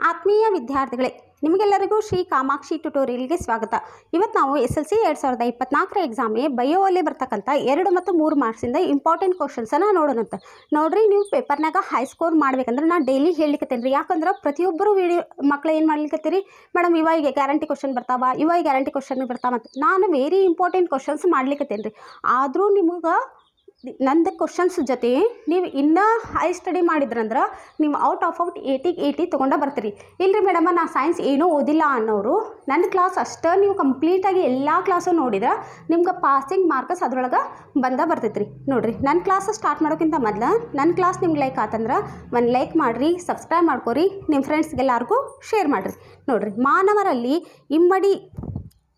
ಆತ್ಮೀಯ ವಿದ್ಯಾರ್ಥಿಗಳೇ, ನಿಮಗೆಲ್ಲರಿಗೂ ಶ್ರೀ ಕಾಮಾಕ್ಷಿ ಟ್ಯುಟೋರಿಯಲ್ಗೆ ಸ್ವಾಗತ. ಇವತ್ತು ನಾವು SLC 2024 ಎಕ್ಸಾಮ್ಗೆ ಬಯೋವಲ್ಲಿ ಬರ್ತಕ್ಕಂಥ 2 ಮತ್ತು 3 ಮಾರ್ಕ್ಸಿಂದ ಇಂಪಾರ್ಟೆಂಟ್ ಕ್ವಶನ್ಸನ್ನು ನೋಡೋಣಂತ. ನೋಡ್ರಿ, ನೀವು ಪೇಪರ್ನಾಗ ಹೈ ಸ್ಕೋರ್ ಮಾಡ್ಬೇಕಂದ್ರೆ ನಾನು ಡೈಲಿ ಹೇಳಿಕತ್ತೇನೆ ರೀ. ಯಾಕಂದ್ರೆ ಪ್ರತಿಯೊಬ್ಬರು ಮಕ್ಕಳು ಏನು ಮಾಡ್ಲಿಕ್ಕತ್ತೀರಿ, ಮೇಡಮ್ ಇವಾಗ ಗ್ಯಾರಂಟಿ ಕ್ವಶನ್ ಬರ್ತಾವ, ಇವಾಗ ಗ್ಯಾರಂಟಿ ಕ್ವಶನ್ ಬರ್ತಾವ ಅಂತ. ನಾನು ವೆರಿ ಇಂಪಾರ್ಟೆಂಟ್ ಕ್ವಶನ್ಸ್ ಮಾಡ್ಲಿಕ್ಕತ್ತೇನೆ ರೀ. ಆದರೂ ನಿಮಗೆ ನಂದು ಕ್ವಶನ್ಸ್ ಜೊತೆ ನೀವು ಇನ್ನೂ ಹೈ ಸ್ಟಡಿ ಮಾಡಿದ್ರಂದ್ರೆ ನೀವು ಔಟ್ 80 ತೊಗೊಂಡು ಬರ್ತೀರಿ. ಇಲ್ಲರಿ ಮೇಡಮ್, ನಾ ಸೈನ್ಸ್ ಏನೂ ಓದಿಲ್ಲ ಅನ್ನೋರು ನನ್ನ ಕ್ಲಾಸ್ ಅಷ್ಟೇ ನೀವು ಕಂಪ್ಲೀಟಾಗಿ ಎಲ್ಲ ಕ್ಲಾಸು ನೋಡಿದ್ರೆ ನಿಮ್ಗೆ ಪಾಸಿಂಗ್ ಮಾರ್ಕ್ಸ್ ಅದ್ರೊಳಗೆ ಬರ್ತೈತೆ ರೀ. ನೋಡಿರಿ, ನನ್ನ ಕ್ಲಾಸ್ ಸ್ಟಾರ್ಟ್ ಮಾಡೋಕ್ಕಿಂತ ಮೊದಲು ನನ್ನ ಕ್ಲಾಸ್ ನಿಮ್ಗೆ ಲೈಕ್ ಆತಂದ್ರೆ ಒಂದು ಲೈಕ್ ಮಾಡಿರಿ, ಸಬ್ಸ್ಕ್ರೈಬ್ ಮಾಡ್ಕೊರಿ, ನಿಮ್ಮ ಫ್ರೆಂಡ್ಸ್ಗೆಲ್ಲರಿಗೂ ಶೇರ್ ಮಾಡಿರಿ. ನೋಡಿರಿ,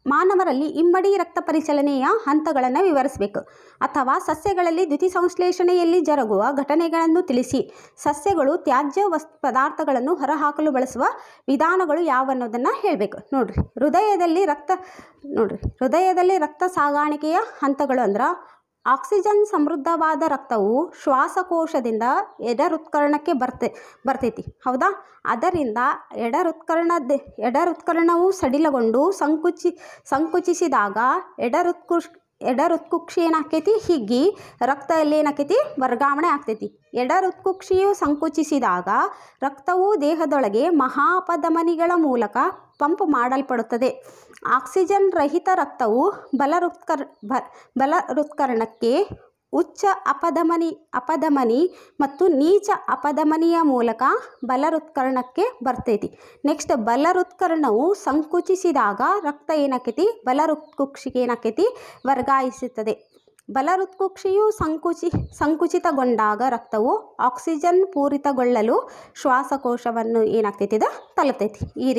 ಮಾನವರಲ್ಲಿ ಇಮ್ಮಡಿ ರಕ್ತ ಪರಿಚಲನೆಯ ಹಂತಗಳನ್ನು ವಿವರಿಸಬೇಕು ಅಥವಾ ಸಸ್ಯಗಳಲ್ಲಿ ದ್ಯುತಿಸಂಶ್ಲೇಷಣೆಯಲ್ಲಿ ಜರುಗುವ ಘಟನೆಗಳನ್ನು ತಿಳಿಸಿ. ಸಸ್ಯಗಳು ತ್ಯಾಜ್ಯ ಪದಾರ್ಥಗಳನ್ನು ಹೊರಹಾಕಲು ಬಳಸುವ ವಿಧಾನಗಳು ಯಾವನ್ನೋದನ್ನು ಹೇಳಬೇಕು. ನೋಡಿರಿ, ಹೃದಯದಲ್ಲಿ ರಕ್ತ ಸಾಗಾಣಿಕೆಯ ಹಂತಗಳು ಅಂದ್ರೆ ಆಕ್ಸಿಜನ್ ಸಮೃದ್ಧವಾದ ರಕ್ತವು ಶ್ವಾಸಕೋಶದಿಂದ ಎಡಹೃತ್ಕರ್ಣಕ್ಕೆ ಬರ್ತೈತಿ, ಹೌದಾ? ಅದರಿಂದ ಎಡಹೃತ್ಕರ್ಣವು ಸಡಿಲಗೊಂಡು ಸಂಕುಚಿಸಿದಾಗ ಎಡಹೃತ್ಕುಕ್ಷಿ ಏನಾಕೈತಿ, ಹಿಗ್ಗಿ ರಕ್ತ ಎಲ್ಲಿ ಏನಾಕೈತಿ, ವರ್ಗಾವಣೆ ಆಗ್ತೈತಿ. ಎಡಹೃತ್ಕುಕ್ಷಿಯು ಸಂಕುಚಿಸಿದಾಗ ರಕ್ತವು ದೇಹದೊಳಗೆ ಮಹಾಪಧಮನಿಗಳ ಮೂಲಕ ಪಂಪ್ ಮಾಡಲ್ಪಡುತ್ತದೆ. ಆಕ್ಸಿಜನ್ ರಹಿತ ರಕ್ತವು ಬಲಹೃತ್ಕರ್ಣಕ್ಕೆ ಉಚ್ಚ ಅಪಧಮನಿ ಮತ್ತು ನೀಚ ಅಪಧಮನಿಯ ಮೂಲಕ ಬಲಹೃತ್ಕರ್ಣಕ್ಕೆ ಬರ್ತೈತಿ. ನೆಕ್ಸ್ಟ್, ಬಲಹೃತ್ಕರ್ಣವು ಸಂಕುಚಿಸಿದಾಗ ರಕ್ತ ಏನಾಕೈತಿ, ಬಲಹೃತ್ಕುಕ್ಷಿಗೆ ಏನಾಕೈತಿ, ವರ್ಗಾಯಿಸುತ್ತದೆ. ಬಲಹೃತ್ಕುಕ್ಷಿಯು ಸಂಕುಚಿತಗೊಂಡಾಗ ರಕ್ತವು ಆಕ್ಸಿಜನ್ ಪೂರಿತಗೊಳ್ಳಲು ಶ್ವಾಸಕೋಶವನ್ನು ಏನಾಗ್ತೈತಿ, ಇದು ತಲುಪ್ತೈತಿ. ಈ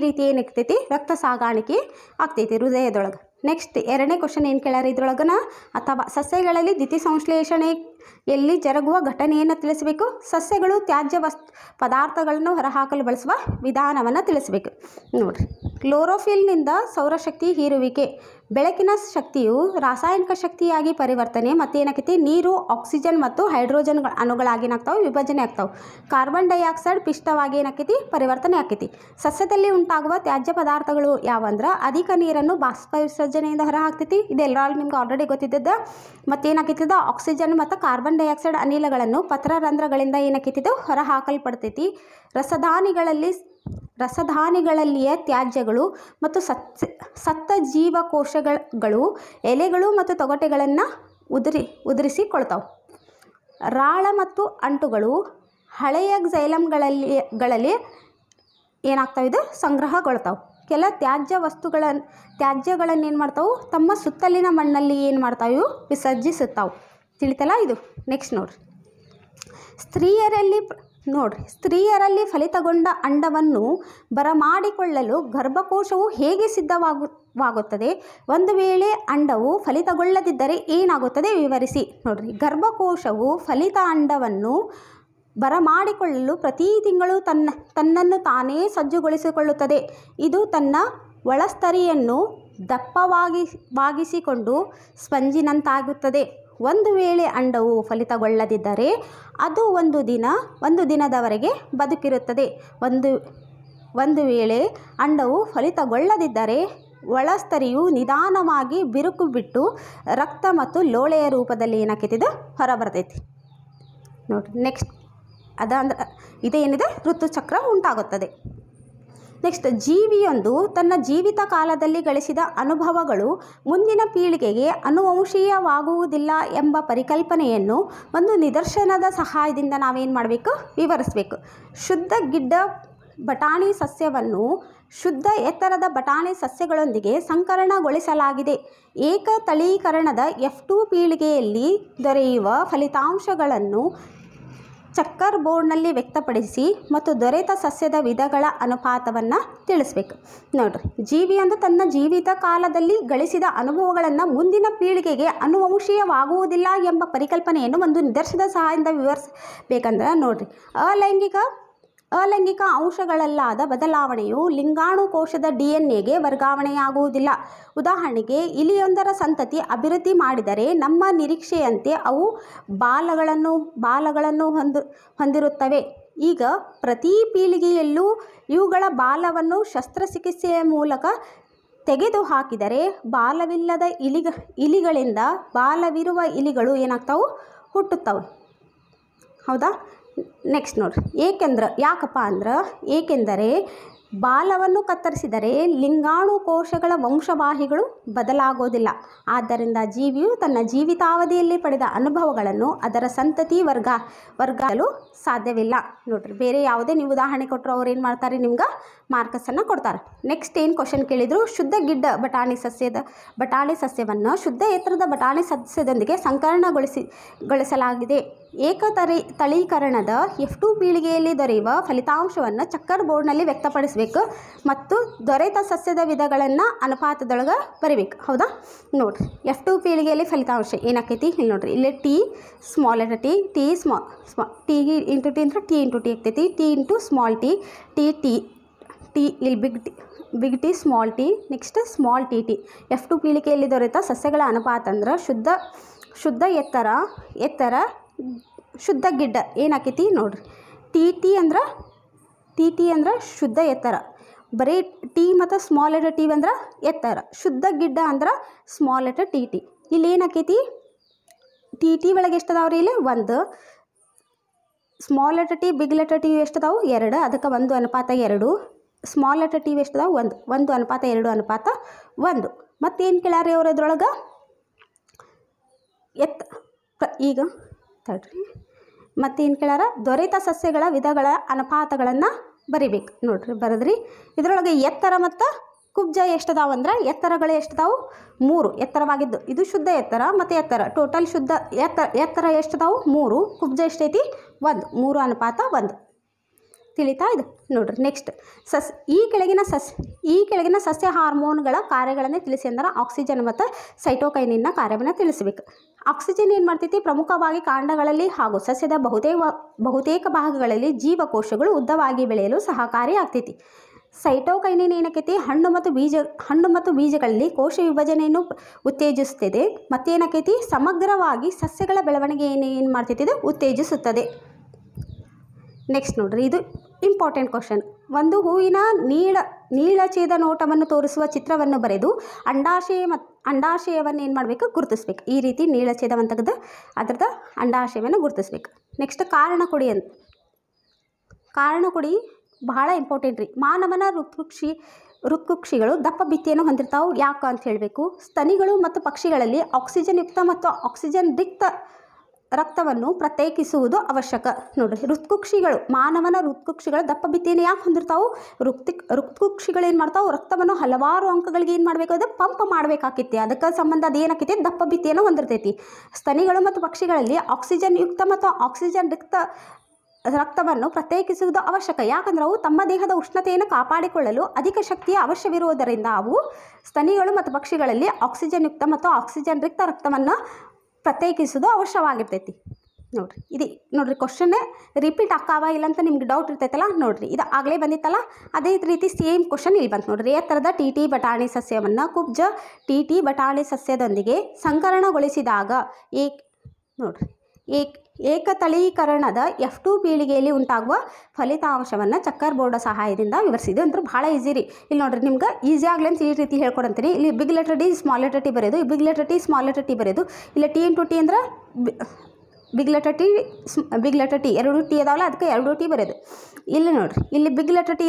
ರೀತಿ ಏನಾಗ್ತೈತಿ, ರಕ್ತ ಸಾಗಾಣಿಕೆ ಆಗ್ತೈತಿ ಹೃದಯದೊಳಗೆ. ನೆಕ್ಸ್ಟ್, ಎರಡನೇ ಕ್ವಶನ್ ಏನು ಕೇಳ್ಯಾರ ಇದ್ರೊಳಗನ, ಅಥವಾ ಸಸ್ಯಗಳಲ್ಲಿ ದ್ಯುತಿಸಂಶ್ಲೇಷಣೆಯಲ್ಲಿ ಜರುಗುವ ಘಟನೆಯನ್ನು ತಿಳಿಸಬೇಕು. ಸಸ್ಯಗಳು ತ್ಯಾಜ್ಯ ಪದಾರ್ಥಗಳನ್ನು ಹೊರಹಾಕಲು ಬಳಸುವ ವಿಧಾನವನ್ನು ತಿಳಿಸಬೇಕು. ನೋಡಿರಿ, ಕ್ಲೋರೋಫಿಲ್ನಿಂದ ಸೌರಶಕ್ತಿ ಹೀರುವಿಕೆ. ಬೆಳಕಿನ ಶಕ್ತಿಯು ರಾಸಾಯನಿಕ ಶಕ್ತಿಯಾಗಿ ಪರಿವರ್ತನೆ ಮತ್ತೇನಾಕೈತಿ, ನೀರು, ಆಕ್ಸಿಜನ್ ಮತ್ತು ಹೈಡ್ರೋಜನ್ ಅಣುಗಳಾಗಿ ಏನಾಗ್ತಾವೆ, ವಿಭಜನೆ ಆಗ್ತಾವೆ. ಕಾರ್ಬನ್ ಡೈಆಕ್ಸೈಡ್ ಪಿಷ್ಟವಾಗಿ ಏನಾಕೈತಿ, ಪರಿವರ್ತನೆ ಆಕೈತಿ. ಸಸ್ಯದಲ್ಲಿ ಉಂಟಾಗುವ ತ್ಯಾಜ್ಯ ಪದಾರ್ಥಗಳು ಯಾವಂದ್ರೆ ಅಧಿಕ ನೀರನ್ನು ಬಾಷ್ಪ ವಿಸರ್ಜನೆಯಿಂದ ಹೊರ ಹಾಕ್ತೈತಿ. ಇದೆಲ್ಲ ನಿಮ್ಗೆ ಆಲ್ರೆಡಿ ಗೊತ್ತಿದ್ದದ್ದು. ಮತ್ತೇನಾಕೈತಿದ, ಆಕ್ಸಿಜನ್ ಮತ್ತು ಕಾರ್ಬನ್ ಡೈಆಕ್ಸೈಡ್ ಅನಿಲಗಳನ್ನು ಪತ್ರರಂಧ್ರಗಳಿಂದ ಏನಾಕೈತಿದ್ದು ಹೊರ ಹಾಕಲ್ಪಡ್ತೈತಿ. ರಸಧಾನಿಗಳಲ್ಲಿಯ ತ್ಯಾಜ್ಯಗಳು ಮತ್ತು ಸತ್ತ ಜೀವಕೋಶಗಳು ಎಲೆಗಳು ಮತ್ತು ತೊಗಟೆಗಳನ್ನು ಉದುರಿಸಿಕೊಳ್ತಾವೆ. ರಾಳ ಮತ್ತು ಅಂಟುಗಳು ಹಳೆಯ ಝೈಲಮ್ಗಳಲ್ಲಿ ಏನಾಗ್ತಾವೆ, ಇದು ಸಂಗ್ರಹಗೊಳ್ತಾವೆ. ಕೆಲ ತ್ಯಾಜ್ಯಗಳನ್ನು ಏನು ಮಾಡ್ತಾವೆ, ತಮ್ಮ ಸುತ್ತಲಿನ ಮಣ್ಣಲ್ಲಿ ಏನು ಮಾಡ್ತಾವೆ, ಇವು ವಿಸರ್ಜಿಸುತ್ತಾವೆ. ತಿಳಿತಲ್ಲ ಇದು. ನೆಕ್ಸ್ಟ್ ಸ್ತ್ರೀಯರಲ್ಲಿ ಫಲಿತಗೊಂಡ ಅಂಡವನ್ನು ಬರಮಾಡಿಕೊಳ್ಳಲು ಗರ್ಭಕೋಶವು ಹೇಗೆ ಸಿದ್ಧವಾಗುತ್ತದೆ? ಒಂದು ವೇಳೆ ಅಂಡವು ಫಲಿತಗೊಳ್ಳದಿದ್ದರೆ ಏನಾಗುತ್ತದೆ, ವಿವರಿಸಿ. ನೋಡ್ರಿ, ಗರ್ಭಕೋಶವು ಫಲಿತ ಅಂಡವನ್ನು ಬರಮಾಡಿಕೊಳ್ಳಲು ಪ್ರತಿ ತಿಂಗಳು ತನ್ನನ್ನು ತಾನೇ ಸಜ್ಜುಗೊಳಿಸಿಕೊಳ್ಳುತ್ತದೆ. ಇದು ತನ್ನ ಒಳಸ್ತರಿಯನ್ನು ದಪ್ಪವಾಗಿಸಿಕೊಂಡು ಸ್ಪಂಜಿನಂತಾಗುತ್ತದೆ. ಒಂದು ವೇಳೆ ಅಂಡವು ಫಲಿತಗೊಳ್ಳದಿದ್ದರೆ ಅದು ಒಂದು ದಿನದವರೆಗೆ ಬದುಕಿರುತ್ತದೆ. ಒಂದು ವೇಳೆ ಅಂಡವು ಫಲಿತಗೊಳ್ಳದಿದ್ದರೆ ಒಳಸ್ತರಿಯು ನಿಧಾನವಾಗಿ ಬಿರುಕು ಬಿಟ್ಟು ರಕ್ತ ಮತ್ತು ಲೋಳೆಯ ರೂಪದಲ್ಲಿ ಏನಾಕೈತಿದು ಹೊರಬರ್ತೈತಿ. ನೋಡಿರಿ, ನೆಕ್ಸ್ಟ್ ಇದೇನಿದೆ, ಋತುಚಕ್ರ ಉಂಟಾಗುತ್ತದೆ. ನೆಕ್ಸ್ಟ್, ಜೀವಿಯೊಂದು ತನ್ನ ಜೀವಿತ ಕಾಲದಲ್ಲಿ ಗಳಿಸಿದ ಅನುಭವಗಳು ಮುಂದಿನ ಪೀಳಿಗೆಗೆ ಅನುವಂಶೀಯವಾಗುವುದಿಲ್ಲ ಎಂಬ ಪರಿಕಲ್ಪನೆಯನ್ನು ಒಂದು ನಿದರ್ಶನದ ಸಹಾಯದಿಂದ ನಾವೇನು ಮಾಡಬೇಕು, ವಿವರಿಸಬೇಕು. ಶುದ್ಧ ಗಿಡ್ಡ ಬಟಾಣಿ ಸಸ್ಯವನ್ನು ಶುದ್ಧ ಎತ್ತರದ ಬಟಾಣಿ ಸಸ್ಯಗಳೊಂದಿಗೆ ಸಂಕರಣಗೊಳಿಸಲಾಗಿದೆ. ಏಕತಳೀಕರಣದ F2 ಪೀಳಿಗೆಯಲ್ಲಿ ದೊರೆಯುವ ಫಲಿತಾಂಶಗಳನ್ನು ಚೆಕ್ಕರ್ ಬೋರ್ಡ್ನಲ್ಲಿ ವ್ಯಕ್ತಪಡಿಸಿ ಮತ್ತು ದೊರೆತ ಸಸ್ಯದ ವಿಧಗಳ ಅನುಪಾತವನ್ನು ತಿಳಿಸಬೇಕು. ನೋಡಿರಿ, ಜೀವಿಯೊಂದು ತನ್ನ ಜೀವಿತ ಕಾಲದಲ್ಲಿ ಗಳಿಸಿದ ಅನುಭವಗಳನ್ನು ಮುಂದಿನ ಪೀಳಿಗೆಗೆ ಅನುವಂಶೀಯವಾಗುವುದಿಲ್ಲ ಎಂಬ ಪರಿಕಲ್ಪನೆಯನ್ನು ಒಂದು ನಿದರ್ಶನದ ಸಹಾಯದಿಂದ ವಿವರಿಸಬೇಕಂದ್ರೆ, ನೋಡಿರಿ, ಅಲೈಂಗಿಕ ಅಂಶಗಳಲ್ಲಾದ ಬದಲಾವಣೆಯು ಲಿಂಗಾಣು ಕೋಶದ DNA ವರ್ಗಾವಣೆಯಾಗುವುದಿಲ್ಲ. ಉದಾಹರಣೆಗೆ, ಇಲಿಯೊಂದರ ಸಂತತಿ ಅಭಿವೃದ್ಧಿ ಮಾಡಿದರೆ ನಮ್ಮ ನಿರೀಕ್ಷೆಯಂತೆ ಅವು ಬಾಲಗಳನ್ನು ಹೊಂದಿರುತ್ತವೆ. ಈಗ ಪ್ರತಿ ಪೀಳಿಗೆಯಲ್ಲೂ ಇವುಗಳ ಬಾಲವನ್ನು ಶಸ್ತ್ರಚಿಕಿತ್ಸೆಯ ಮೂಲಕ ತೆಗೆದುಹಾಕಿದರೆ ಬಾಲವಿಲ್ಲದ ಇಲಿಗಳಿಂದ ಬಾಲವಿರುವ ಇಲಿಗಳು ಏನಾಗ್ತಾವೆ, ಹುಟ್ಟುತ್ತವೆ. ಹೌದಾ? ನೆಕ್ಸ್ಟ್ ನೋಡ್ರಿ, ಏಕೆಂದರೆ ಬಾಲವನ್ನು ಕತ್ತರಿಸಿದರೆ ಲಿಂಗಾಣು ಕೋಶಗಳ ವಂಶವಾಹಿಗಳು ಬದಲಾಗೋದಿಲ್ಲ. ಆದ್ದರಿಂದ ಜೀವಿಯು ತನ್ನ ಜೀವಿತಾವಧಿಯಲ್ಲಿ ಪಡೆದ ಅನುಭವಗಳನ್ನು ಅದರ ಸಂತತಿ ವರ್ಗಲು ಸಾಧ್ಯವಿಲ್ಲ. ನೋಡ್ರಿ, ಬೇರೆ ಯಾವುದೇ ನೀವು ಉದಾಹರಣೆ ಕೊಟ್ಟರು ಅವ್ರು ಏನು ಮಾಡ್ತಾರೆ, ನಿಮ್ಗೆ ಮಾರ್ಕಸನ್ನು ಕೊಡ್ತಾರೆ. ನೆಕ್ಸ್ಟ್ ಏನು ಕ್ವಶನ್ ಕೇಳಿದರು, ಶುದ್ಧ ಗಿಡ್ಡ ಬಟಾಣಿ ಸಸ್ಯವನ್ನು ಶುದ್ಧ ಎತ್ತರದ ಬಟಾಣಿ ಸಸ್ಯದೊಂದಿಗೆ ಸಂಕರಣಗೊಳಿಸಲಾಗಿದೆ. ತಳೀಕರಣದ F2 ಪೀಳಿಗೆಯಲ್ಲಿ ದೊರೆಯುವ ಫಲಿತಾಂಶವನ್ನು ಚೆಕ್ಕರ್ ಬೋರ್ಡ್ನಲ್ಲಿ ವ್ಯಕ್ತಪಡಿಸಬೇಕು ಮತ್ತು ದೊರೆತ ಸಸ್ಯದ ವಿಧಗಳನ್ನು ಅನುಪಾತದೊಳಗೆ ಬರೀಬೇಕು. ಹೌದಾ? ನೋಡಿರಿ, F2 ಪೀಳಿಗೆಯಲ್ಲಿ ಫಲಿತಾಂಶ ಏನಾಕೈತಿ ಇಲ್ಲಿ ನೋಡಿರಿ. ಇಲ್ಲಿ T small letter T, T into T ಅಂದರೆ ಟಿ ಇಂಟು ಟಿ ಆಗ್ತೈತಿ. T into small T, T ಇಲ್ಲಿ big T small T, next small T. F2 ಪೀಳಿಗೆಯಲ್ಲಿ ದೊರೆತ ಸಸ್ಯಗಳ ಅನುಪಾತ ಅಂದ್ರೆ ಶುದ್ಧ ಎತ್ತರ ಶುದ್ಧ ಗಿಡ್ಡ ಏನಾಕೈತಿ ನೋಡ್ರಿ. ಟಿ ಅಂದ್ರೆ ಶುದ್ಧ ಎತ್ತರ, ಬರೀ ಟಿ ಮತ್ತು ಸ್ಮಾಲ್ ಲೆಟರ್ ಟಿ ಅಂದ್ರೆ ಎತ್ತರ. ಶುದ್ಧ ಗಿಡ್ಡ ಅಂದ್ರೆ ಸ್ಮಾಲ್ ಲೆಟರ್ ಟಿ. ಇಲ್ಲಿ ಏನಾಕೈತಿ, ಟಿ ಒಳಗೆ ಎಷ್ಟದಾವ್ರಿ, ಇಲ್ಲಿ 1. Small letter T big letter T ಎಷ್ಟದಾವು 2, ಅದಕ್ಕೆ 1:2. ಸ್ಮಾಲ್ ಲೆಟರ್ ಟಿ ಎಷ್ಟದಾವು 1:2:1. ಮತ್ತೇನು ಕೇಳ್ಯಾರಿ ಅವ್ರು ಇದ್ರೊಳಗೆ ಈಗ ತಡ್ರಿ, ಮತ್ತೇನು ಕೇಳ್ಯಾರ, ದೊರೆತ ಸಸ್ಯಗಳ ವಿಧಗಳ ಅನುಪಾತಗಳನ್ನು ಬರಿಬೇಕು. ನೋಡ್ರಿ, ಬರೆದ್ರಿ. ಇದರೊಳಗೆ ಎತ್ತರ ಮತ್ತು ಕುಬ್ಜ ಎಷ್ಟದಾವು ಅಂದ್ರೆ ಎತ್ತರಗಳು ಎಷ್ಟದಾವು 3 ಎತ್ತರವಾಗಿದ್ದು. ಇದು ಶುದ್ಧ ಎತ್ತರ ಮತ್ತು ಎತ್ತರ ಟೋಟಲ್ ಶುದ್ಧ ಎತ್ತರ ಎಷ್ಟದಾವು 3, ಕುಬ್ಜ ಎಷ್ಟೈತಿ 1, 3:1. ತಿಳಿತಾ ಇದು? ನೋಡ್ರಿ, ನೆಕ್ಸ್ಟ್ ಈ ಕೆಳಗಿನ ಸಸ್ಯ ಹಾರ್ಮೋನ್ಗಳ ಕಾರ್ಯಗಳನ್ನು ತಿಳಿಸಿ ಅಂದ್ರೆ ಆಕ್ಸಿಜನ್ ಮತ್ತು ಸೈಟೋಕೈನಿನ್ನ ಕಾರ್ಯವನ್ನು ತಿಳಿಸಬೇಕು. ಆಕ್ಸಿಜನ್ ಏನು ಮಾಡ್ತೈತಿ, ಪ್ರಮುಖವಾಗಿ ಕಾಂಡಗಳಲ್ಲಿ ಹಾಗೂ ಸಸ್ಯದ ಬಹುತೇಕ ಭಾಗಗಳಲ್ಲಿ ಜೀವಕೋಶಗಳು ಉದ್ದವಾಗಿ ಬೆಳೆಯಲು ಸಹಕಾರಿ ಆಗ್ತೈತಿ. ಸೈಟೋಕೈನಿನ್ ಏನಕ್ಕೈತಿ, ಹಣ್ಣು ಮತ್ತು ಬೀಜಗಳಲ್ಲಿ ಕೋಶ ವಿಭಜನೆಯನ್ನು ಉತ್ತೇಜಿಸುತ್ತದೆ. ಮತ್ತೇನಕ್ಕೈತಿ, ಸಮಗ್ರವಾಗಿ ಸಸ್ಯಗಳ ಬೆಳವಣಿಗೆ ಏನು ಮಾಡ್ತೈತಿ, ಇದು ಉತ್ತೇಜಿಸುತ್ತದೆ. ನೆಕ್ಸ್ಟ್ ನೋಡ್ರಿ, ಇದು ಇಂಪಾರ್ಟೆಂಟ್ ಕ್ವಶನ್. ಒಂದು ಹೂವಿನ ನೀಳಛೇದ ನೋಟವನ್ನು ತೋರಿಸುವ ಚಿತ್ರವನ್ನು ಬರೆದು ಅಂಡಾಶಯವನ್ನು ಏನು ಮಾಡಬೇಕು, ಗುರುತಿಸ್ಬೇಕು. ಈ ರೀತಿ ನೀಳಛೇದವನ್ನು ತೆಗೆದು ಅದರದ ಅಂಡಾಶಯವನ್ನು ಗುರುತಿಸ್ಬೇಕು. ನೆಕ್ಸ್ಟ್ ಕಾರಣಕೊಡಿ ಬಹಳ ಇಂಪಾರ್ಟೆಂಟ್ ರೀ. ಮಾನವನ ಋತ್ಕುಕ್ಷಿಗಳು ದಪ್ಪ ಭಿತ್ತಿಯನ್ನು ಹೊಂದಿರ್ತಾವೆ. ಯಾಕೆ ಅಂತ ಹೇಳಬೇಕು. ಸ್ತನಿಗಳು ಮತ್ತು ಪಕ್ಷಿಗಳಲ್ಲಿ ಆಕ್ಸಿಜನ್ ಯುಕ್ತ ಮತ್ತು ಆಕ್ಸಿಜನ್ ರಿಕ್ತ ರಕ್ತವನ್ನು ಪ್ರತ್ಯೇಕಿಸುವುದು ಅವಶ್ಯಕ. ನೋಡಿರಿ, ಮಾನವನ ಋತ್ಕುಕ್ಷಿಗಳು ದಪ್ಪ ಭಿತ್ತಿಯನ್ನು ಯಾಕೆ ಹೊಂದಿರ್ತಾವೆ, ಋತ್ಕುಕ್ಷಿಗಳು ಏನು ಮಾಡ್ತಾವೆ, ರಕ್ತವನ್ನು ಹಲವಾರು ಅಂಕಗಳಿಗೆ ಏನು ಮಾಡಬೇಕು, ಅದು ಪಂಪ್ ಮಾಡಬೇಕಾಕೈತಿ. ಅದಕ್ಕೆ ಸಂಬಂಧ ಅದು ಏನಾಕೈತಿ, ದಪ್ಪ ಭಿತ್ತಿಯನ್ನು ಹೊಂದಿರ್ತೈತಿ. ಸ್ತನಿಗಳು ಮತ್ತು ಪಕ್ಷಿಗಳಲ್ಲಿ ಆಕ್ಸಿಜನ್ ಯುಕ್ತ ಮತ್ತು ಆಕ್ಸಿಜನ್ ರಿಕ್ತ ರಕ್ತವನ್ನು ಪ್ರತ್ಯೇಕಿಸುವುದು ಅವಶ್ಯಕ. ಯಾಕಂದ್ರೆ ಅವು ತಮ್ಮ ದೇಹದ ಉಷ್ಣತೆಯನ್ನು ಕಾಪಾಡಿಕೊಳ್ಳಲು ಅಧಿಕ ಶಕ್ತಿಯ ಅವಶ್ಯವಿರುವುದರಿಂದ ಅವು ಸ್ತನಿಗಳು ಮತ್ತು ಪಕ್ಷಿಗಳಲ್ಲಿ ಆಕ್ಸಿಜನ್ ಯುಕ್ತ ಮತ್ತು ಆಕ್ಸಿಜನ್ ರಿಕ್ತ ರಕ್ತವನ್ನು ಪ್ರತ್ಯೇಕಿಸೋದು ಅವಶ್ಯವಾಗಿರ್ತೈತಿ. ನೋಡ್ರಿ ಕ್ವಶನ್ನೇ ರಿಪೀಟ್ ಆಕ್ಕಾವ ಇಲ್ಲ ಅಂತ ನಿಮ್ಗೆ ಡೌಟ್ ಇರ್ತೈತಲ್ಲ. ನೋಡ್ರಿ, ಇದು ಆಗಲೇ ಬಂದಿತ್ತಲ್ಲ, ಅದೇ ರೀತಿ ಸೇಮ್ ಕ್ವಶನ್ ಇಲ್ಲಿ ಬಂತು. ನೋಡ್ರಿ, ಎತ್ತರದ ಟಿ ಬಟಾಣಿ ಸಸ್ಯವನ್ನು ಕುಬ್ಜ ಟಿ ಬಟಾಣಿ ಸಸ್ಯದೊಂದಿಗೆ ಸಂಕರಣಗೊಳಿಸಿದಾಗ ಏಕತಳೀಕರಣದ F2 ಪೀಳಿಗೆಯಲ್ಲಿ ಉಂಟಾಗುವ ಫಲಿತಾಂಶವನ್ನು ಚೆಕ್ಕರ್ ಬೋರ್ಡ್ ಸಹಾಯದಿಂದ ವಿವರಿಸಿದೆ. ಅಂದ್ರೆ ಭಾಳ ಈಸಿ ರೀ. ಇಲ್ಲಿ ನೋಡ್ರಿ, ನಿಮ್ಗೆ ಈಸಿ ಆಗಲಿ ಅಂತ ಈ ರೀತಿ ಹೇಳ್ಕೊಡಂತೀನಿ. ಇಲ್ಲಿ big letter D small letter T ಬರೆಯೋದು, big letter T small letter T ಬರೆಯೋದು. ಇಲ್ಲಿ ಟಿ ಇಂಟು ಟಿ ಅಂದ್ರೆ ಬಿಗ್ ಲೆಟರ್ ಟಿ 2 ಟಿ ಅದಾವಲ್ಲ, ಅದಕ್ಕೆ 2 ಟಿ ಬರೆಯೋದು. ಇಲ್ಲಿ ನೋಡ್ರಿ, ಇಲ್ಲಿ ಬಿಗ್ ಲೆಟರ್ ಟಿ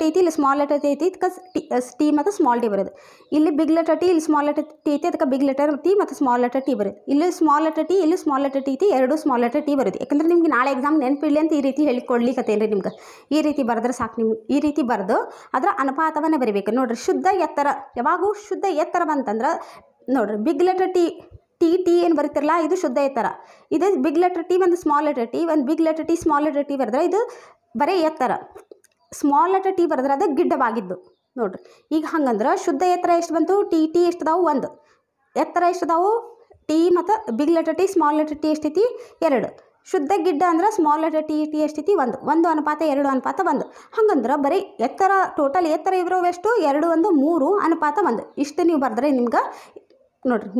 ಐತಿ, ಇಲ್ಲಿ ಸ್ಮಾಲ್ ಲೆಟರ್ ಟಿ ಐತಿ, ಅದಕ್ಕೆ ಟಿ ಮತ್ತು ಸ್ಮಾಲ್ ಟಿ ಬರೋದು. ಇಲ್ಲಿ ಬಿಗ್ ಲೆಟರ್ ಟಿ, ಇಲ್ಲಿ ಸ್ಮಾಲ್ ಲೆಟರ್ ಟಿ ಐತಿ, ಅದಕ್ಕೆ ಬಿಗ್ ಲೆಟರ್ ಟಿ ಮತ್ತು ಸ್ಮಾಲ್ ಲೆಟರ್ ಟಿ ಬರೋದು. ಇಲ್ಲಿ ಸ್ಮಾಲ್ ಲೆಟರ್ ಟಿ, ಇಲ್ಲಿ ಸ್ಮಾಲ್ ಲೆಟರ್ ಟಿ ಐತಿ, 2 ಸ್ಮಾಲ್ ಲೆಟರ್ ಟಿ ಬರೋದು. ಯಾಕಂದ್ರೆ ನಿಮ್ಗೆ ನಾಳೆ ಎಕ್ಸಾಮ್ ನೆನಪಿಡಲಿ ಅಂತ ಈ ರೀತಿ ಹೇಳಿಕೊಡ್ಲಿಕ್ಕತ್ತೇನೆ ರೀ ನಿಮ್ಗೆ. ಈ ರೀತಿ ಬರೆದ್ರೆ ಸಾಕು. ನಿಮ್ಗೆ ಈ ರೀತಿ ಬರೆದು ಅದರ ಅನುಪಾತವನ್ನು ಬರೀಬೇಕು. ನೋಡ್ರಿ, ಶುದ್ಧ ಎತ್ತರ ಯಾವಾಗೂ ಶುದ್ಧ ಎತ್ತರ ಬಂತಂದ್ರೆ ನೋಡ್ರಿ, ಬಿಗ್ ಲೆಟರ್ ಟಿ ಏನು ಬರೀತಿರಲ್ಲ, ಇದು ಶುದ್ಧ ಎತ್ತರ. ಇದು ಬಿಗ್ ಲೆಟರ್ ಟಿ ಒಂದು ಸ್ಮಾಲ್ ಲೆಟರ್ ಟಿ, ಒಂದು big letter T small letter T ಬರೆದ್ರೆ ಇದು ಬರೀ ಎತ್ತರ. ಸ್ಮಾಲ್ ಲೆಟರ್ ಟಿ ಬರೆದ್ರೆ ಅದು ಗಿಡ್ಡವಾಗಿದ್ದು. ನೋಡ್ರಿ, ಈಗ ಹಂಗಂದ್ರೆ ಶುದ್ಧ ಎತ್ತರ ಎಷ್ಟು ಬಂತು, ಟಿ ಎಷ್ಟದಾವು 1, ಎತ್ತರ ಎಷ್ಟದಾವು ಟಿ ಮತ್ತು big letter T small letter T ಎಷ್ಟೈತಿ 2. ಶುದ್ಧ ಗಿಡ್ಡ ಅಂದ್ರೆ ಸ್ಮಾಲ್ ಲೆಟರ್ ಟಿ ಎಷ್ಟೈತಿ 1:2:1. ಹಂಗಂದ್ರೆ ಬರೀ ಎತ್ತರ ಟೋಟಲ್ ಎತ್ತರ ಇರೋವೆಷ್ಟು 2:1:3:1. ಇಷ್ಟು ನೀವು ಬರೆದ್ರೆ ನಿಮ್ಗೆ ನೋಡಿರಿ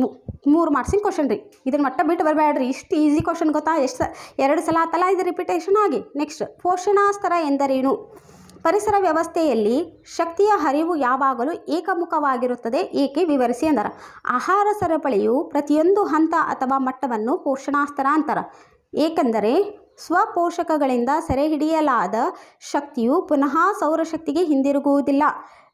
3 ಮಾರ್ಕ್ಸಿನ ಕ್ವಶನ್ ರೀ. ಇದನ್ನು ಮಟ್ಟ ಬಿಟ್ಟು ಬರಬೇಡ್ರಿ. ಇಷ್ಟು ಈಸಿ ಕ್ವಶನ್ ಗೊತ್ತಾ? ಎಷ್ಟು 2 ಸಲ ಆತಲ್ಲ, ಇದು ರಿಪಿಟೇಷನ್ ಆಗಿ. ನೆಕ್ಸ್ಟ್, ಪೋಷಣಾ ಸ್ತರ ಎಂದರೇನು? ಪರಿಸರ ವ್ಯವಸ್ಥೆಯಲ್ಲಿ ಶಕ್ತಿಯ ಹರಿವು ಯಾವಾಗಲೂ ಏಕಮುಖವಾಗಿರುತ್ತದೆ, ಏಕೆ ವಿವರಿಸಿ ಅಂದರ. ಆಹಾರ ಸರಪಳಿಯು ಪ್ರತಿಯೊಂದು ಹಂತ ಅಥವಾ ಮಟ್ಟವನ್ನು ಪೋಷಣಾ ಸ್ತರ ಅಂತಾರೆ. ಏಕೆಂದರೆ ಸ್ವಪೋಷಕಗಳಿಂದ ಸೆರೆಹಿಡಿಯಲಾದ ಶಕ್ತಿಯು ಪುನಃ ಸೌರಶಕ್ತಿಗೆ ಹಿಂದಿರುಗುವುದಿಲ್ಲ.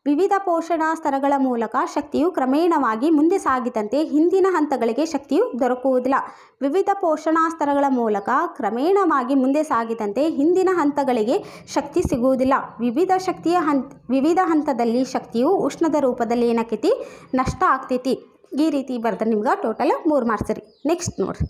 ವಿವಿಧ ಪೋಷಣಾ ಸ್ತರಗಳ ಮೂಲಕ ಶಕ್ತಿಯು ಕ್ರಮೇಣವಾಗಿ ಮುಂದೆ ಸಾಗಿದಂತೆ ಹಿಂದಿನ ಹಂತಗಳಿಗೆ ಶಕ್ತಿಯು ದೊರಕುವುದಿಲ್ಲ. ವಿವಿಧ ಪೋಷಣಾ ಸ್ತರಗಳ ಮೂಲಕ ಕ್ರಮೇಣವಾಗಿ ಮುಂದೆ ಸಾಗಿದಂತೆ ಹಿಂದಿನ ಹಂತಗಳಿಗೆ ಶಕ್ತಿ ಸಿಗುವುದಿಲ್ಲ. ವಿವಿಧ ಹಂತದಲ್ಲಿ ಶಕ್ತಿಯು ಉಷ್ಣದ ರೂಪದಲ್ಲಿ ಏನಾಕೈತಿ? ನಷ್ಟ ಆಗ್ತೈತಿ. ಈ ರೀತಿ ಬರ್ದ್ರೆ ನಿಮ್ಗೆ ಟೋಟಲ್ 3 ಮಾರ್ಕ್ಸ್ ರೀ. ನೆಕ್ಸ್ಟ್ ನೋಡ್ರಿ,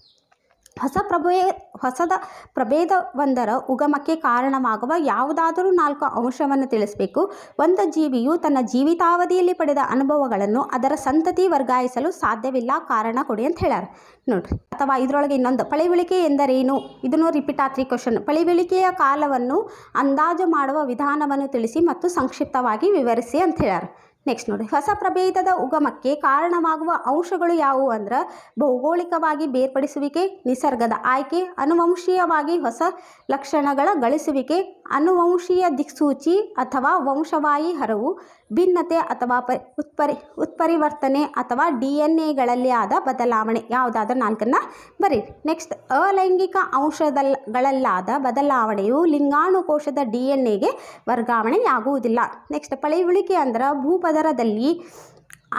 ಹೊಸದ ಪ್ರಭೇದವೊಂದರ ಉಗಮಕ್ಕೆ ಕಾರಣವಾಗುವ ಯಾವುದಾದರೂ 4 ಅಂಶವನ್ನು ತಿಳಿಸಬೇಕು. ಒಂದು ಜೀವಿಯು ತನ್ನ ಜೀವಿತಾವಧಿಯಲ್ಲಿ ಪಡೆದ ಅನುಭವಗಳನ್ನು ಅದರ ಸಂತತಿ ವರ್ಗಾಯಿಸಲು ಸಾಧ್ಯವಿಲ್ಲ, ಕಾರಣ ಕೊಡಿ ಅಂತ ಹೇಳ್ಯಾರ ನೋಡ್ರಿ. ಅಥವಾ ಇದರೊಳಗೆ ಇನ್ನೊಂದು, ಪಳೆಯುಳಿಕೆ ಎಂದರೇನು? ಇದನ್ನು ರಿಪೀಟ್ ಆತ್ರಿ ಕ್ವಶನ್. ಪಳೆಯುಳಿಕೆಯ ಕಾಲವನ್ನು ಅಂದಾಜು ಮಾಡುವ ವಿಧಾನವನ್ನು ತಿಳಿಸಿ ಮತ್ತು ಸಂಕ್ಷಿಪ್ತವಾಗಿ ವಿವರಿಸಿ ಅಂತ ಹೇಳ್ಯಾರ. ನೆಕ್ಸ್ಟ್ ನೋಡಿ, ಹೊಸ ಪ್ರಭೇದದ ಉಗಮಕ್ಕೆ ಕಾರಣವಾಗುವ ಅಂಶಗಳು ಯಾವುವು ಅಂದ್ರೆ ಭೌಗೋಳಿಕವಾಗಿ ಬೇರ್ಪಡಿಸುವಿಕೆ, ನಿಸರ್ಗದ ಆಯ್ಕೆ, ಅನುವಂಶೀಯವಾಗಿ ಹೊಸ ಲಕ್ಷಣಗಳ ಗಳಿಸುವಿಕೆ, ಅನುವಂಶೀಯ ದಿಕ್ಸೂಚಿ ಅಥವಾ ವಂಶವಾಹಿ ಹರವು, ಭಿನ್ನತೆ ಅಥವಾ ಉತ್ಪರಿವರ್ತನೆ ಅಥವಾ DNA ಆದ ಬದಲಾವಣೆ. ಯಾವುದಾದ್ರೂ 4 ಬರೀ. ನೆಕ್ಸ್ಟ್, ಅಲೈಂಗಿಕ ಅಂಶಗಳಲ್ಲಾದ ಬದಲಾವಣೆಯು ಲಿಂಗಾಣುಕೋಶದ DNAಗೆ ವರ್ಗಾವಣೆಯಾಗುವುದಿಲ್ಲ. ನೆಕ್ಸ್ಟ್, ಪಳೆಯುಳಿಕೆ ಅಂದ್ರೆ ಭೂಪದರದಲ್ಲಿ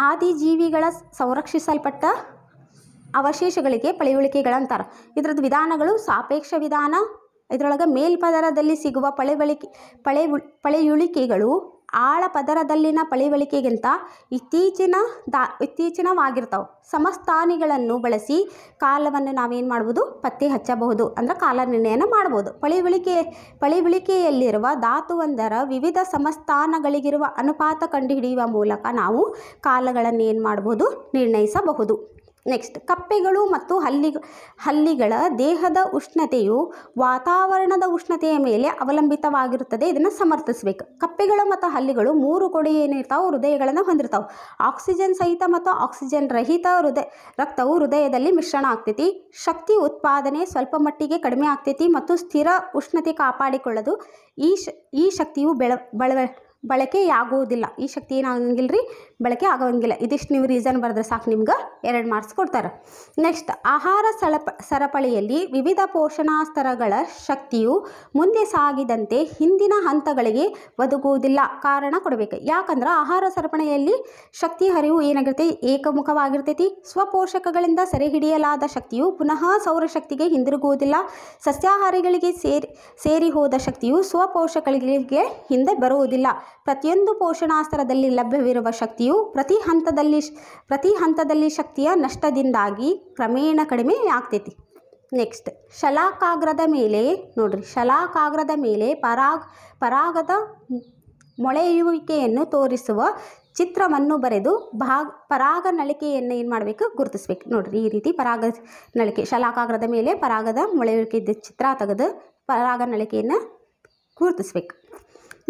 ಆದಿಜೀವಿಗಳ ಸಂರಕ್ಷಿಸಲ್ಪಟ್ಟ ಅವಶೇಷಗಳಿಗೆ ಪಳೆಯುಳಿಕೆಗಳಂತಾರೆ. ಇದರದ್ದು ವಿಧಾನಗಳು ಸಾಪೇಕ್ಷ ವಿಧಾನ. ಇದರೊಳಗೆ ಮೇಲ್ಪದರದಲ್ಲಿ ಸಿಗುವ ಪಳೆಯುಳಿಕೆಗಳು ಆಳ ಪದರದಲ್ಲಿನ ಪಳೆಯುಳಿಕೆಗಿಂತ ಇತ್ತೀಚಿನವಾಗಿರ್ತಾವೆ. ಸಮಸ್ಥಾನಿಗಳನ್ನು ಬಳಸಿ ಕಾಲವನ್ನು ನಾವೇನು ಮಾಡ್ಬೋದು? ಪತ್ತೆ ಹಚ್ಚಬಹುದು, ಅಂದ್ರೆ ಕಾಲ ನಿರ್ಣಯನ ಮಾಡ್ಬೋದು. ಪಳೆಯುಳಿಕೆಯಲ್ಲಿರುವ ಧಾತುವೊಂದರ ವಿವಿಧ ಸಮಸ್ಥಾನಗಳಿಗಿರುವ ಅನುಪಾತ ಕಂಡುಹಿಡಿಯುವ ಮೂಲಕ ನಾವು ಕಾಲಗಳನ್ನು ಏನು ಮಾಡ್ಬೋದು? ನಿರ್ಣಯಿಸಬಹುದು. ನೆಕ್ಸ್ಟ್, ಕಪ್ಪೆಗಳು ಮತ್ತು ಹಲ್ಲಿಗಳ ದೇಹದ ಉಷ್ಣತೆಯು ವಾತಾವರಣದ ಉಷ್ಣತೆಯ ಮೇಲೆ ಅವಲಂಬಿತವಾಗಿರುತ್ತದೆ. ಇದನ್ನು ಸಮರ್ಥಿಸಬೇಕು. ಕಪ್ಪೆಗಳು ಮತ್ತು ಹಲ್ಲಿಗಳು 3 ಕೊಡಿ ಏನಿರ್ತಾವೆ? ಹೃದಯಗಳನ್ನು ಹೊಂದಿರ್ತಾವೆ. ಆಕ್ಸಿಜನ್ ಸಹಿತ ಮತ್ತು ಆಕ್ಸಿಜನ್ ರಹಿತ ರಕ್ತವು ಹೃದಯದಲ್ಲಿ ಮಿಶ್ರಣ ಆಗ್ತೈತಿ. ಶಕ್ತಿ ಉತ್ಪಾದನೆ ಸ್ವಲ್ಪ ಮಟ್ಟಿಗೆ ಕಡಿಮೆ ಆಗ್ತೈತಿ ಮತ್ತು ಸ್ಥಿರ ಉಷ್ಣತೆ ಕಾಪಾಡಿಕೊಳ್ಳೋದು ಈ ಶಕ್ತಿಯು ಬಳಕೆಯಾಗುವುದಿಲ್ಲ. ಈ ಶಕ್ತಿ ಏನಾಗಂಗಿಲ್ಲ ರೀ, ಬಳಕೆ ಆಗೋಂಗಿಲ್ಲ. ಇದಿಷ್ಟು ನೀವು ರೀಸನ್ ಬರೆದ್ರೆ ಸಾಕು, ನಿಮ್ಗೆ 2 ಮಾರ್ಕ್ಸ್ ಕೊಡ್ತಾರೆ. ನೆಕ್ಸ್ಟ್, ಆಹಾರ ಸರಪಳಿಯಲ್ಲಿ ವಿವಿಧ ಪೋಷಣಾ ಸ್ತರಗಳ ಶಕ್ತಿಯು ಮುಂದೆ ಸಾಗಿದಂತೆ ಹಿಂದಿನ ಹಂತಗಳಿಗೆ ಒದಗುವುದಿಲ್ಲ, ಕಾರಣ ಕೊಡಬೇಕು. ಯಾಕಂದ್ರೆ ಆಹಾರ ಸರಪಳಿಯಲ್ಲಿ ಶಕ್ತಿ ಹರಿವು ಏನಾಗಿರ್ತೈತಿ? ಏಕಮುಖವಾಗಿರ್ತೈತಿ. ಸ್ವಪೋಷಕಗಳಿಂದ ಸೆರೆಹಿಡಿಯಲಾದ ಶಕ್ತಿಯು ಪುನಃ ಸೌರಶಕ್ತಿಗೆ ಹಿಂದಿರುಗುವುದಿಲ್ಲ. ಸಸ್ಯಾಹಾರಿಗಳಿಗೆ ಸೇರಿ ಹೋದ ಶಕ್ತಿಯು ಸ್ವಪೋಷಕಗಳಿಗೆ ಹಿಂದೆ ಬರುವುದಿಲ್ಲ. ಪ್ರತಿಯೊಂದು ಪೋಷಣಾ ಸ್ತರದಲ್ಲಿ ಲಭ್ಯವಿರುವ ಶಕ್ತಿಯು ಪ್ರತಿ ಹಂತದಲ್ಲಿ ಶಕ್ತಿಯ ನಷ್ಟದಿಂದಾಗಿ ಕ್ರಮೇಣ ಕಡಿಮೆ ಆಗ್ತೈತಿ. ನೆಕ್ಸ್ಟ್, ಶಲಾಕಾಗ್ರದ ಮೇಲೆ ನೋಡ್ರಿ, ಶಲಾಕಾಗ್ರದ ಮೇಲೆ ಪರಾಗದ ಮೊಳೆಯುವಿಕೆಯನ್ನು ತೋರಿಸುವ ಚಿತ್ರವನ್ನು ಬರೆದು ಪರಾಗ ನಳಿಕೆಯನ್ನು ಏನು ಮಾಡಬೇಕು? ಗುರುತಿಸ್ಬೇಕು. ನೋಡ್ರಿ, ಈ ರೀತಿ ಪರಾಗ ನಳಿಕೆ, ಶಲಾಕಾಗ್ರದ ಮೇಲೆ ಪರಾಗದ ಮೊಳೆಯುವಿಕೆ ಚಿತ್ರ ತೆಗೆದು ಪರಾಗ ನಳಿಕೆಯನ್ನು ಗುರುತಿಸ್ಬೇಕು.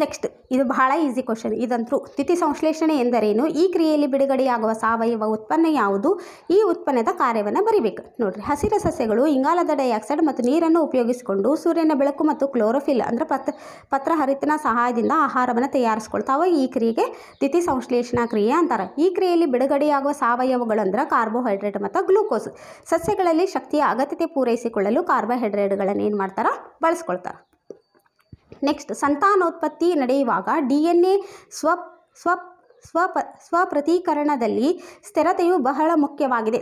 ನೆಕ್ಸ್ಟ್, ಇದು ಬಹಳ ಈಸಿ ಕ್ವಶನ್. ಇದಂತೂ ತಿಥಿ ಸಂಶ್ಲೇಷಣೆ ಎಂದರೇನು? ಈ ಕ್ರಿಯೆಯಲ್ಲಿ ಬಿಡುಗಡೆಯಾಗುವ ಸಾವಯವ ಉತ್ಪನ್ನ ಯಾವುದು? ಈ ಉತ್ಪನ್ನದ ಕಾರ್ಯವನ್ನು ಬರಿಬೇಕು. ನೋಡ್ರಿ, ಹಸಿರು ಸಸ್ಯಗಳು ಇಂಗಾಲದ ಡೈಆಕ್ಸೈಡ್ ಮತ್ತು ನೀರನ್ನು ಉಪಯೋಗಿಸಿಕೊಂಡು ಸೂರ್ಯನ ಬೆಳಕು ಮತ್ತು ಕ್ಲೋರೋಫಿಲ್ ಅಂದ್ರೆ ಪತ್ರಹರಿತಿನ ಸಹಾಯದಿಂದ ಆಹಾರವನ್ನು ತಯಾರಿಸ್ಕೊಳ್ತಾವೆ. ಈ ಕ್ರಿಯೆಗೆ ತಿಥಿ ಸಂಶ್ಲೇಷಣಾ ಕ್ರಿಯೆ ಅಂತಾರೆ. ಈ ಕ್ರಿಯೆಯಲ್ಲಿ ಬಿಡುಗಡೆಯಾಗುವ ಸಾವಯವಗಳು ಅಂದ್ರೆ ಕಾರ್ಬೋಹೈಡ್ರೇಟ್ ಮತ್ತು ಗ್ಲೂಕೋಸ್. ಸಸ್ಯಗಳಲ್ಲಿ ಶಕ್ತಿಯ ಅಗತ್ಯತೆ ಪೂರೈಸಿಕೊಳ್ಳಲು ಕಾರ್ಬೋಹೈಡ್ರೇಟ್ಗಳನ್ನು ಏನು ಮಾಡ್ತಾರೆ? ಬಳಸ್ಕೊಳ್ತಾರೆ. ನೆಕ್ಸ್ಟ್, ಸಂತಾನೋತ್ಪತ್ತಿ ನಡೆಯುವಾಗ DNA ಸ್ವಪ್ರತೀಕರಣದಲ್ಲಿ ಸ್ಥಿರತೆಯು ಬಹಳ ಮುಖ್ಯವಾಗಿದೆ,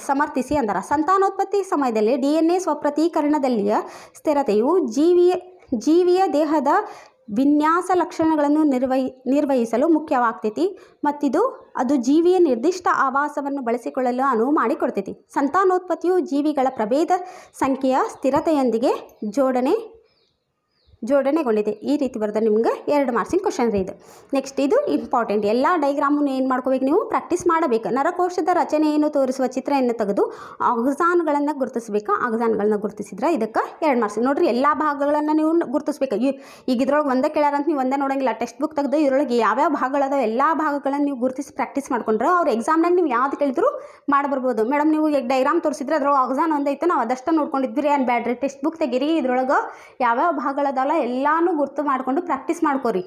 ಸಮರ್ಥಿಸಿ ಅಂದರ. ಸಂತಾನೋತ್ಪತ್ತಿ ಸಮಯದಲ್ಲಿ DNA ಸ್ವಪ್ರತೀಕರಣದಲ್ಲಿಯ ಸ್ಥಿರತೆಯು ಜೀವಿಯ ದೇಹದ ವಿನ್ಯಾಸ ಲಕ್ಷಣಗಳನ್ನು ನಿರ್ವಹಿಸಲು ಮುಖ್ಯವಾಗ್ತೈತಿ ಅದು ಜೀವಿಯ ನಿರ್ದಿಷ್ಟ ಆವಾಸವನ್ನು ಬಳಸಿಕೊಳ್ಳಲು ಅನುವು ಮಾಡಿಕೊಡ್ತೈತಿ. ಸಂತಾನೋತ್ಪತ್ತಿಯು ಜೀವಿಗಳ ಪ್ರಭೇದ ಸಂಖ್ಯೆಯ ಸ್ಥಿರತೆಯೊಂದಿಗೆ ಜೋಡಣೆಗೊಂಡಿದೆ. ಈ ರೀತಿ ಬರೆದ ನಿಮ್ಗೆ 2 ಮಾರ್ಕ್ಸಿನ ಕ್ವಶನ್ ರೀ ಇದು. ನೆಕ್ಸ್ಟ್ ಇದು ಇಂಪಾರ್ಟೆಂಟ್, ಎಲ್ಲ ಡೈಗ್ರಾಮನ್ನು ಏನು ಮಾಡ್ಕೋಬೇಕು ನೀವು ಪ್ರಾಕ್ಟೀಸ್ ಮಾಡಬೇಕು. ನರಕೋಶದ ರಚನೆಯನ್ನು ತೋರಿಸುವ ಚಿತ್ರವನ್ನು ತೆಗೆದು ಆಕ್ಸಾನ್ಗಳನ್ನು ಗುರುತಿಸಬೇಕು. ಆಕ್ಸಾನ್ಗಳನ್ನ ಗುರುತಿಸಿದ್ರೆ ಇದಕ್ಕೆ 2 ಮಾರ್ಕ್ಸ್. ನೋಡಿರಿ, ಎಲ್ಲ ಭಾಗಗಳನ್ನು ನೀವು ಗುರುತಿಸ್ಬೇಕು. ಈಗ ಇದ್ರೊಳಗೆ ಒಂದೇ ಕೇಳ್ಯಾರಂತ ನೀವು ಒಂದೇ ನೋಡೋಂಗಿಲ್ಲ. ಟೆಕ್ಸ್ಟ್ ಬುಕ್ ತೆಗೆದು ಇದರೊಳಗೆ ಯಾವ್ಯಾವ ಭಾಗಗಳದಾವೆ ಎಲ್ಲ ಭಾಗಗಳನ್ನು ನೀವು ಗುರುತಿಸಿ ಪ್ರಾಕ್ಟೀಸ್ ಮಾಡ್ಕೊಂಡ್ರೆ ಅವ್ರು ಎಕ್ಸಾಮ್ನಾಗ ನೀವು ಯಾವ್ದು ಕೇಳಿದ್ರು ಮಾಡ್ಬರ್ಬೋದು. ಮೇಡಮ್ ನೀವು ಈಗ ಡೈಗ್ರಾಮ್ ತೋರಿಸಿದ್ರೆ ಅದ್ರೊಳಗೆ ಆಕ್ಸಾನ್ ಒಂದೈತೆ, ನಾವು ಅದಷ್ಟು ನೋಡ್ಕೊಂಡಿದ್ವಿ ಏನು ಬ್ಯಾಡ್ರಿ, ಟೆಕ್ಸ್ಟ್ ಬುಕ್ ತೆಗೀರಿ, ಇದ್ರೊಳಗೆ ಯಾವ್ಯಾವ ಭಾಗಗಳದಾವಲ್ಲ ಎಲ್ಲಾನು ಗುರ್ತು ಮಾಡಿಕೊಂಡು ಪ್ರಾಕ್ಟೀಸ್ ಮಾಡ್ಕೋರಿ.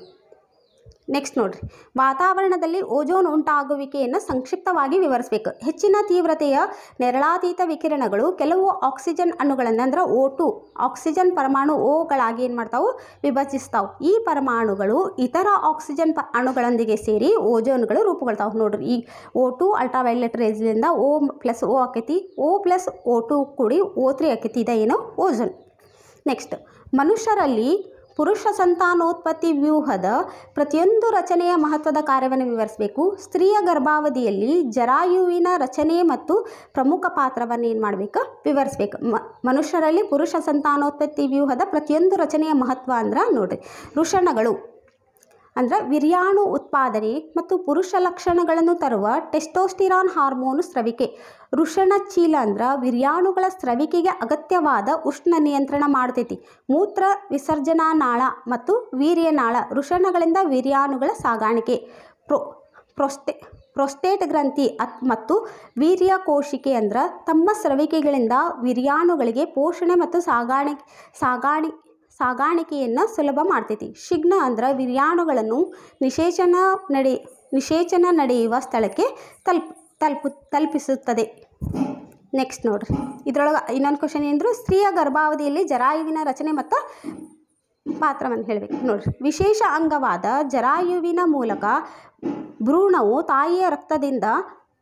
ನೆಕ್ಸ್ಟ್ ನೋಡ್ರಿ, ವಾತಾವರಣದಲ್ಲಿ ಓಜೋನ್ ಉಂಟಾಗುವಿಕೆಯನ್ನು ಸಂಕ್ಷಿಪ್ತವಾಗಿ ವಿವರಿಸಬೇಕು. ಹೆಚ್ಚಿನ ತೀವ್ರತೆಯ ನೇರಳಾತೀತ ವಿಕಿರಣಗಳು ಕೆಲವು ಆಕ್ಸಿಜನ್ ಅಣುಗಳನ್ನು ಅಂದ್ರೆ O2 ಆಕ್ಸಿಜನ್ ಪರಮಾಣು ಓಗಳಾಗಿ ಏನು ಮಾಡ್ತಾವೆ, ವಿಭಜಿಸ್ತಾವೆ. ಈ ಪರಮಾಣುಗಳು ಇತರ ಆಕ್ಸಿಜನ್ ಅಣುಗಳೊಂದಿಗೆ ಸೇರಿ ಓಜೋನ್ಗಳು ರೂಪುಗೊಳ್ತಾವೆ. ನೋಡ್ರಿ, ಈ O2 ಅಲ್ಟ್ರಾವೈಲೆಟ್ ರೇಸ್ಲಿಂದ O+O ಆಕೈತಿ, O+O2 ಕೂಡಿ O3 ಆಕೈತಿ. ಇದು ಏನು ಓಜೋನ್. ನೆಕ್ಸ್ಟ್, ಮನುಷ್ಯರಲ್ಲಿ ಪುರುಷ ಸಂತಾನೋತ್ಪತ್ತಿ ವ್ಯೂಹದ ಪ್ರತಿಯೊಂದು ರಚನೆಯ ಮಹತ್ವದ ಕಾರ್ಯವನ್ನು ವಿವರಿಸಬೇಕು. ಸ್ತ್ರೀಯ ಗರ್ಭಾವಧಿಯಲ್ಲಿ ಜರಾಯುವಿನ ರಚನೆ ಮತ್ತು ಪ್ರಮುಖ ಪಾತ್ರವನ್ನು ಏನು ಮಾಡಬೇಕು, ವಿವರಿಸಬೇಕು. ಮನುಷ್ಯರಲ್ಲಿ ಪುರುಷ ಸಂತಾನೋತ್ಪತ್ತಿ ವ್ಯೂಹದ ಪ್ರತಿಯೊಂದು ರಚನೆಯ ಮಹತ್ವ ಅಂದ್ರೆ ನೋಡ್ರಿ, ವೃಷಣಗಳು ಅಂದ್ರೆ ವಿರ್ಯಾಣು ಉತ್ಪಾದನೆ ಮತ್ತು ಪುರುಷ ಲಕ್ಷಣಗಳನ್ನು ತರುವ ಟೆಸ್ಟೋಸ್ಟಿರಾನ್ ಹಾರ್ಮೋನು ಸ್ರವಿಕೆ. ವೃಷಣ ಚೀಲ ಅಂದ್ರೆ ವಿರ್ಯಾಣುಗಳ ಸ್ರವಿಕೆಗೆ ಅಗತ್ಯವಾದ ಉಷ್ಣ ನಿಯಂತ್ರಣ ಮಾಡ್ತೈತಿ. ಮೂತ್ರ ವಿಸರ್ಜನಾ ನಾಳ ಮತ್ತು ವೀರ್ಯನಾಳ ವೃಷಣಗಳಿಂದ ವಿರ್ಯಾಣುಗಳ ಸಾಗಾಣಿಕೆ. ಪ್ರೊಸ್ಟೇಟ್ ಗ್ರಂಥಿ ಮತ್ತು ವೀರ್ಯ ಕೋಶಿಕೆ ಅಂದ್ರೆ ತಮ್ಮ ಸ್ರವಿಕೆಗಳಿಂದ ವಿರ್ಯಾಣುಗಳಿಗೆ ಪೋಷಣೆ ಮತ್ತು ಸಾಗಾಣಿಕೆಯನ್ನು ಸುಲಭ ಮಾಡ್ತೈತಿ. ಶಿಗ್ನ ಅಂದ್ರೆ ವಿರ್ಯಾಣುಗಳನ್ನು ನಿಷೇಚನ ನಡೆಯುವ ಸ್ಥಳಕ್ಕೆ ತಲುಪಿಸುತ್ತದೆ. ನೆಕ್ಸ್ಟ್ ನೋಡ್ರಿ, ಇದರೊಳಗೆ ಇನ್ನೊಂದು ಕ್ವಶನ್ ಏನಂದ್ರು, ಸ್ತ್ರೀಯ ಗರ್ಭಾವಧಿಯಲ್ಲಿ ಜರಾಯುವಿನ ರಚನೆ ಮತ್ತು ಪಾತ್ರವನ್ನು ಹೇಳಬೇಕು. ನೋಡ್ರಿ, ವಿಶೇಷ ಅಂಗವಾದ ಜರಾಯುವಿನ ಮೂಲಕ ಭ್ರೂಣವು ತಾಯಿಯ ರಕ್ತದಿಂದ